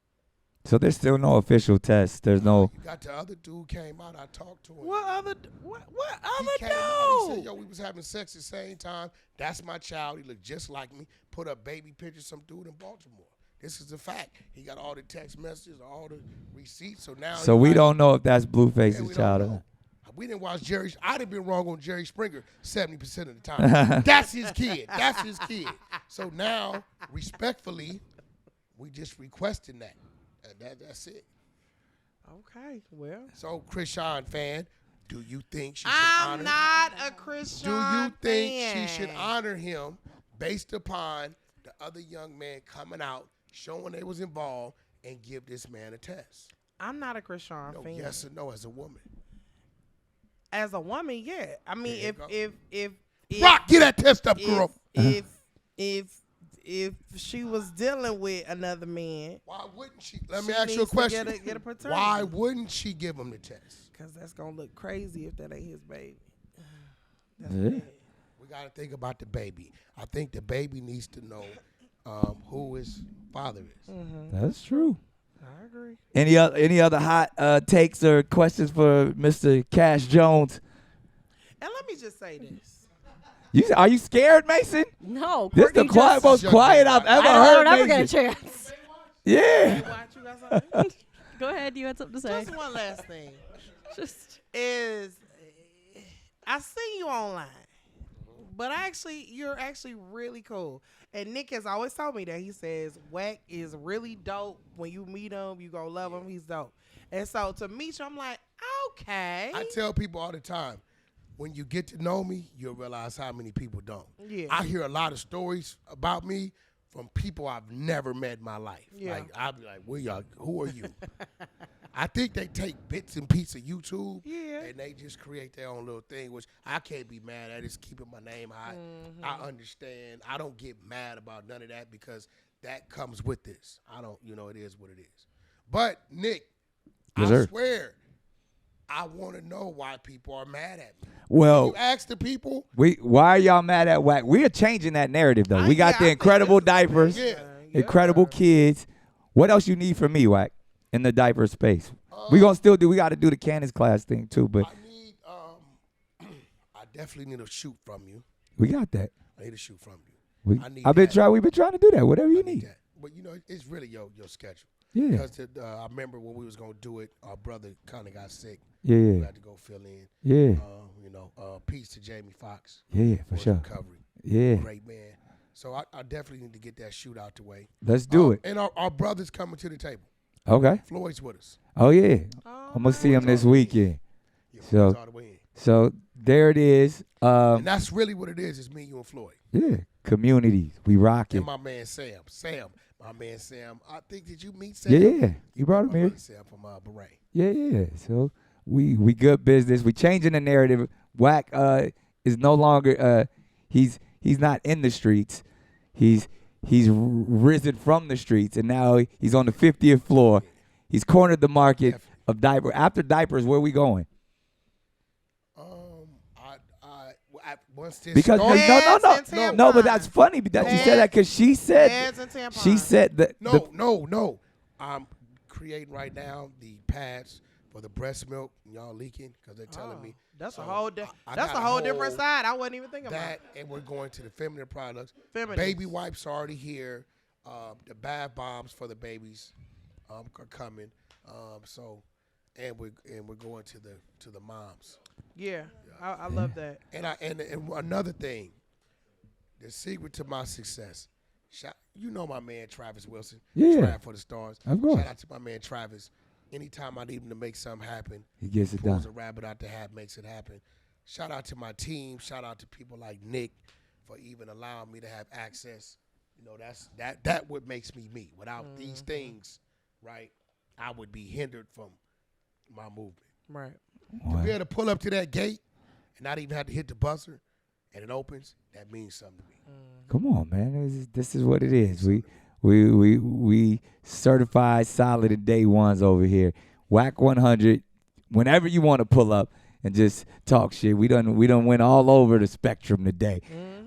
So there's still no official test. There's no. You got the other dude came out. I talked to him. What other dude? He came out. He said, yo, we was having sex at the same time. That's my child. He looked just like me. Put up baby pictures of some dude in Baltimore. This is a fact. He got all the text messages, all the receipts. So now. So we don't know if that's Blueface's child or not. We didn't watch Jerry. I'd have been wrong on Jerry Springer 70% of the time. That's his kid. That's his kid. So now, respectfully, we just requesting that. That's it. Okay, well. So, Chrisean fan, do you think she should I'm not a Christian. Do you think she should honor him based upon the other young man coming out, showing they was involved, and give this man a test? I'm not a Christian fan. Yes or no as a woman? As a woman, yeah. I mean, if Rock, get that test up, girl. If she was dealing with another man, why wouldn't she? Let me ask you a question. Get a paternity. Why wouldn't she give him the test? Because that's gonna look crazy if that ain't his baby. We gotta think about the baby. I think the baby needs to know who his father is. That's true. I agree. Any other hot takes or questions for Mr. Cash Jones? And let me just say this. Are you scared, Mason? No. This is the most quiet I've ever heard. I don't ever get a chance. Yeah. You got something? Go ahead. You had something to say. Just one last thing. I seen you online, but you're actually really cool. And Nick has always told me that. He says Wack is really dope. When you meet him, you gonna love him. He's dope. And so to meet you, I'm like, okay. I tell people all the time, when you get to know me, you'll realize how many people don't. Yeah. I hear a lot of stories about me from people I've never met in my life. Yeah. Like, I'll be like, who are you? I think they take bits and pieces of YouTube and they just create their own little thing, which I can't be mad at. It's keeping my name high. I understand. I don't get mad about none of that because that comes with this. I don't, it is what it is. But, Nick, I swear, I want to know why people are mad at me. Well, you ask the people. Why are y'all mad at Wack? We are changing that narrative, though. We got the incredible diapers, incredible kids. What else you need from me, Wack, in the diaper space? We got to do the Cannons class thing, too. But I definitely need a shoot from you. We got that. I need a shoot from you. We've been trying to do that. Whatever you need. But, it's really your schedule. Yeah. Because I remember when we was going to do it, our brother kind of got sick. Yeah. We had to go fill in. Yeah. Peace to Jamie Foxx. Yeah, for sure. Recovery. Yeah. Great man. So I definitely need to get that shoot out the way. Let's do it. And our brother's coming to the table. Okay. Floyd's with us. Oh, yeah. I'm going to see him this weekend. Yeah, so there it is. And that's really what it is. It's me, you, and Floyd. Yeah. Communities. We rock it. And my man Sam. My man Sam. I think, did you meet Sam? Yeah. You brought him here. Sam from Bahrain. Yeah. So we good business. We changing the narrative. Wack is no longer he's not in the streets. He's risen from the streets, and now he's on the 50th floor. He's cornered the market of diaper. After diapers, where are we going? Once this because no, but that's funny that you said that because she said that no. I'm creating right now the pads for the breast milk. Y'all leaking because they're telling me that's a whole different side. I wasn't even thinking about that. And we're going to the feminine products. Baby wipes are already here. The bath bombs for the babies are coming. And we're going to the moms. Yeah. I love that. And another thing, the secret to my success. My man Travis Wilson. Yeah. Trav for the Stars. Of course. Shout out to my man Travis. anytime I need him to make something happen, he gets it pulls done. a rabbit out the hat, makes it happen. Shout out to my team. Shout out to people like Nick for even allowing me to have access. You know, that what makes me me. Without these things, right, I would be hindered from my movement. Right. To be able to pull up to that gate and not even have to hit the buzzer and it opens, that means something to me. Come on, man. This is what it is. We certified solid at day ones over here. Wack 100. Whenever you want to pull up and just talk shit, we done went all over the spectrum today.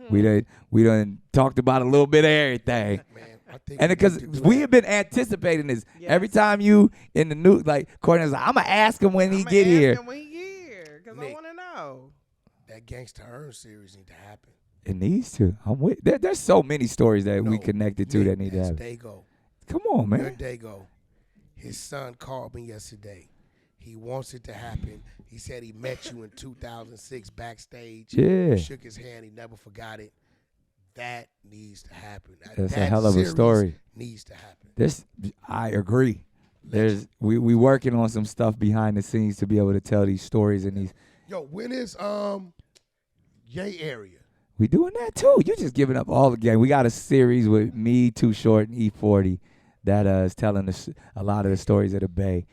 We done talked about a little bit of everything. Man, I think And because we have been anticipating this. Yes. Every time you in the news, like Courtney's like, I'm gonna ask him when he get here. When he here, because I Nick. want to know. that Gangsta Earn series need to happen. It needs to. I'm with. There's so many stories that we connected to Nick, that need to that's happen. Dago. Come on, Your man. Dago. His son called me yesterday. He wants it to happen. He said he met you in 2006 backstage. Yeah. Shook his hand. He never forgot it. That needs to happen. That's a That hell of a series story. Needs to happen. I agree. We working on some stuff behind the scenes to be able to tell these stories and these. Yo, when is Yay Area? We doing that too. You're just giving up all the game. We got a series with me, Too Short, and E40 that is telling us a lot of the stories of the Bay.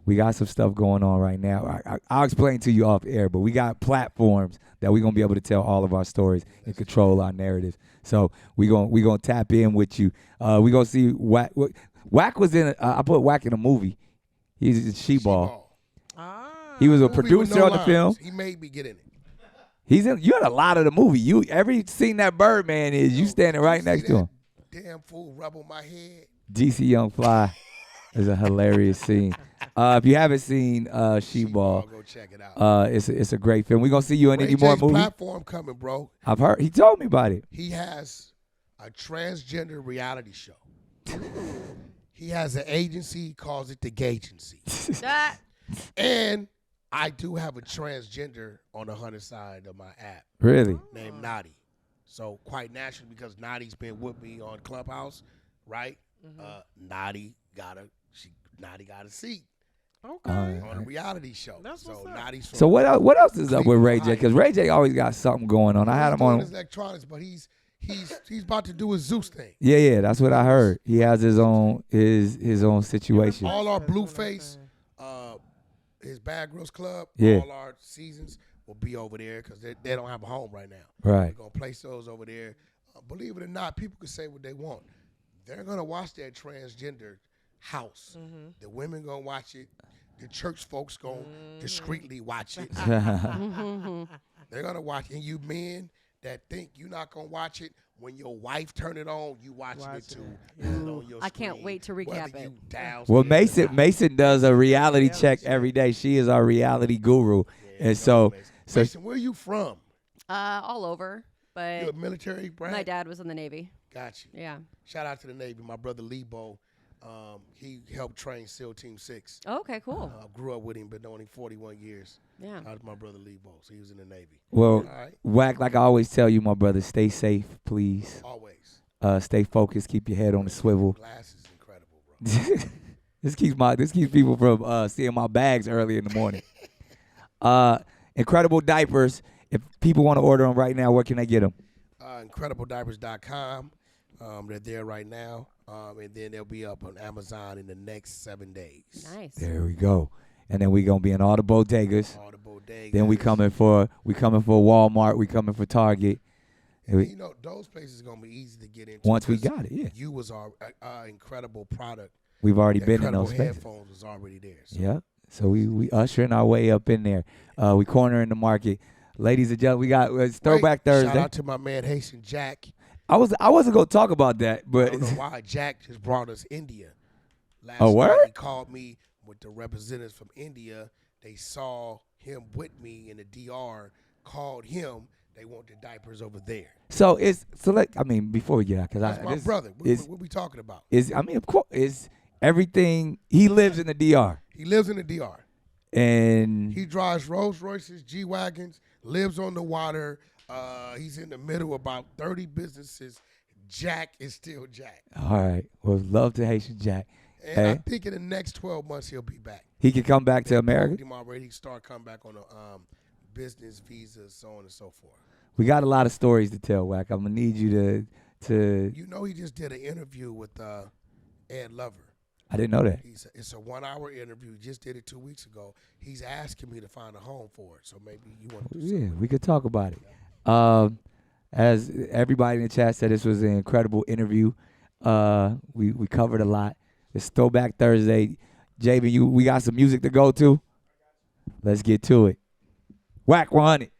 We got some stuff going on right now. I'll explain to you off air, but we got platforms that we're gonna be able to tell all of our stories and control our narrative. So we gonna tap in with you. We gonna see Wack. Wack was in. I put Wack in a movie. He's in She-Ball. He was a Movie with producer no on the lines. film. He made me get in it. He's in. You had a lot of the movie. You every scene that Birdman is, you standing right See next to him. that Damn fool rubble my head. DC Young Fly is a hilarious scene. If you haven't seen She-Ball, Go check it out. it's a great film. We're gonna see you in Ray any more J's movies. platform coming, bro. I've heard. He told me about it. He has a transgender reality show. He has an agency. He calls it the Gagency. That And I do have a transgender on the Hunter side of my app Really? named Nadi. So quite naturally, because Nadi's been with me on Clubhouse, right? Nadi got a seat Okay. on a reality show. That's so what's up. Nadi's from So what else is up with Ray J? Cleveland, Because Ray J always got something going on. I had He's him doing on. his electronics, but he's about to do his Zeus thing. Yeah, that's what I heard. He has his own situation. All our That's what I'm Blueface, saying. his Bad Girls Club, Yeah. all our seasons will be over there because they don't have a home right now. Right. We're going to place those over there. Believe it or not, people can say what they want. They're going to watch that transgender house. The women going to watch it. The church folks going to discreetly watch it. They're going to watch it. And you men that think you're not going to watch it, when your wife turn it on, you watching it too. And on your I can't screen, wait to recap whether it. you downstairs Well, or not. Mason does a reality check every day. She is our reality guru, Yeah, and so Mason, where you from? all over, You a but military brat? my dad was in the Navy. Got you. Yeah. Shout out to the Navy. My brother Lebo, he helped train SEAL Team 6. Oh, okay, cool. Grew up with him, been knowing him 41 years. Yeah. That was my brother Lebo, so he was in the Navy. well, All right, Wack, like I always tell you, my brother, stay safe, please. always. Stay focused, keep your head on the swivel. Glass is incredible, bro. This keeps people from seeing my bags early in the morning. Incredible diapers. If people want to order them right now, where can they get them? IncredibleDiapers.com. They're there right now, and then they'll be up on Amazon in the next 7 days. Nice. There we go. And then we gonna be in all the bodegas. All the bodegas. Then we coming for Walmart. We coming for Target. And you know, those places are gonna be easy to get into. Once we 'cause got it, yeah. You was our incredible product. We've already The been in incredible those spaces. headphones was already there. So. Yeah. So we ushering our way up in there. We cornering the market. Ladies and gentlemen, we got it's Throwback Wait, Thursday. Shout out to my man Haitian Jack. I wasn't gonna talk about that, I but don't know why Jack just brought us India. Last Oh, night word? he called me with the representatives from India. They saw him with me in the DR, called him. They want the diapers over there. before we get out, because That's my brother. What we talking about? of course, is everything. He lives in the DR, He lives in the DR. and He drives Rolls Royces, G Wagons, lives on the water. He's in the middle of about 30 businesses. Jack is still Jack. all right. Well, love to Haitian Jack. And Hey. I think in the next 12 months he'll be back. He can come back to America. Him already. He start coming back on a business visa, so on and so forth. We got a lot of stories to tell, Wack. I'm gonna need you to. You know, he just did an interview with Ed Lover. I didn't know that. It's a 1-hour interview. He just did it 2 weeks ago. He's asking me to find a home for it, so maybe you want to do something. Yeah, we could talk about it. As everybody in the chat said, this was an incredible interview. We covered a lot. It's Throwback Thursday. JB, we got some music to go to. Let's get to it. Wack 100.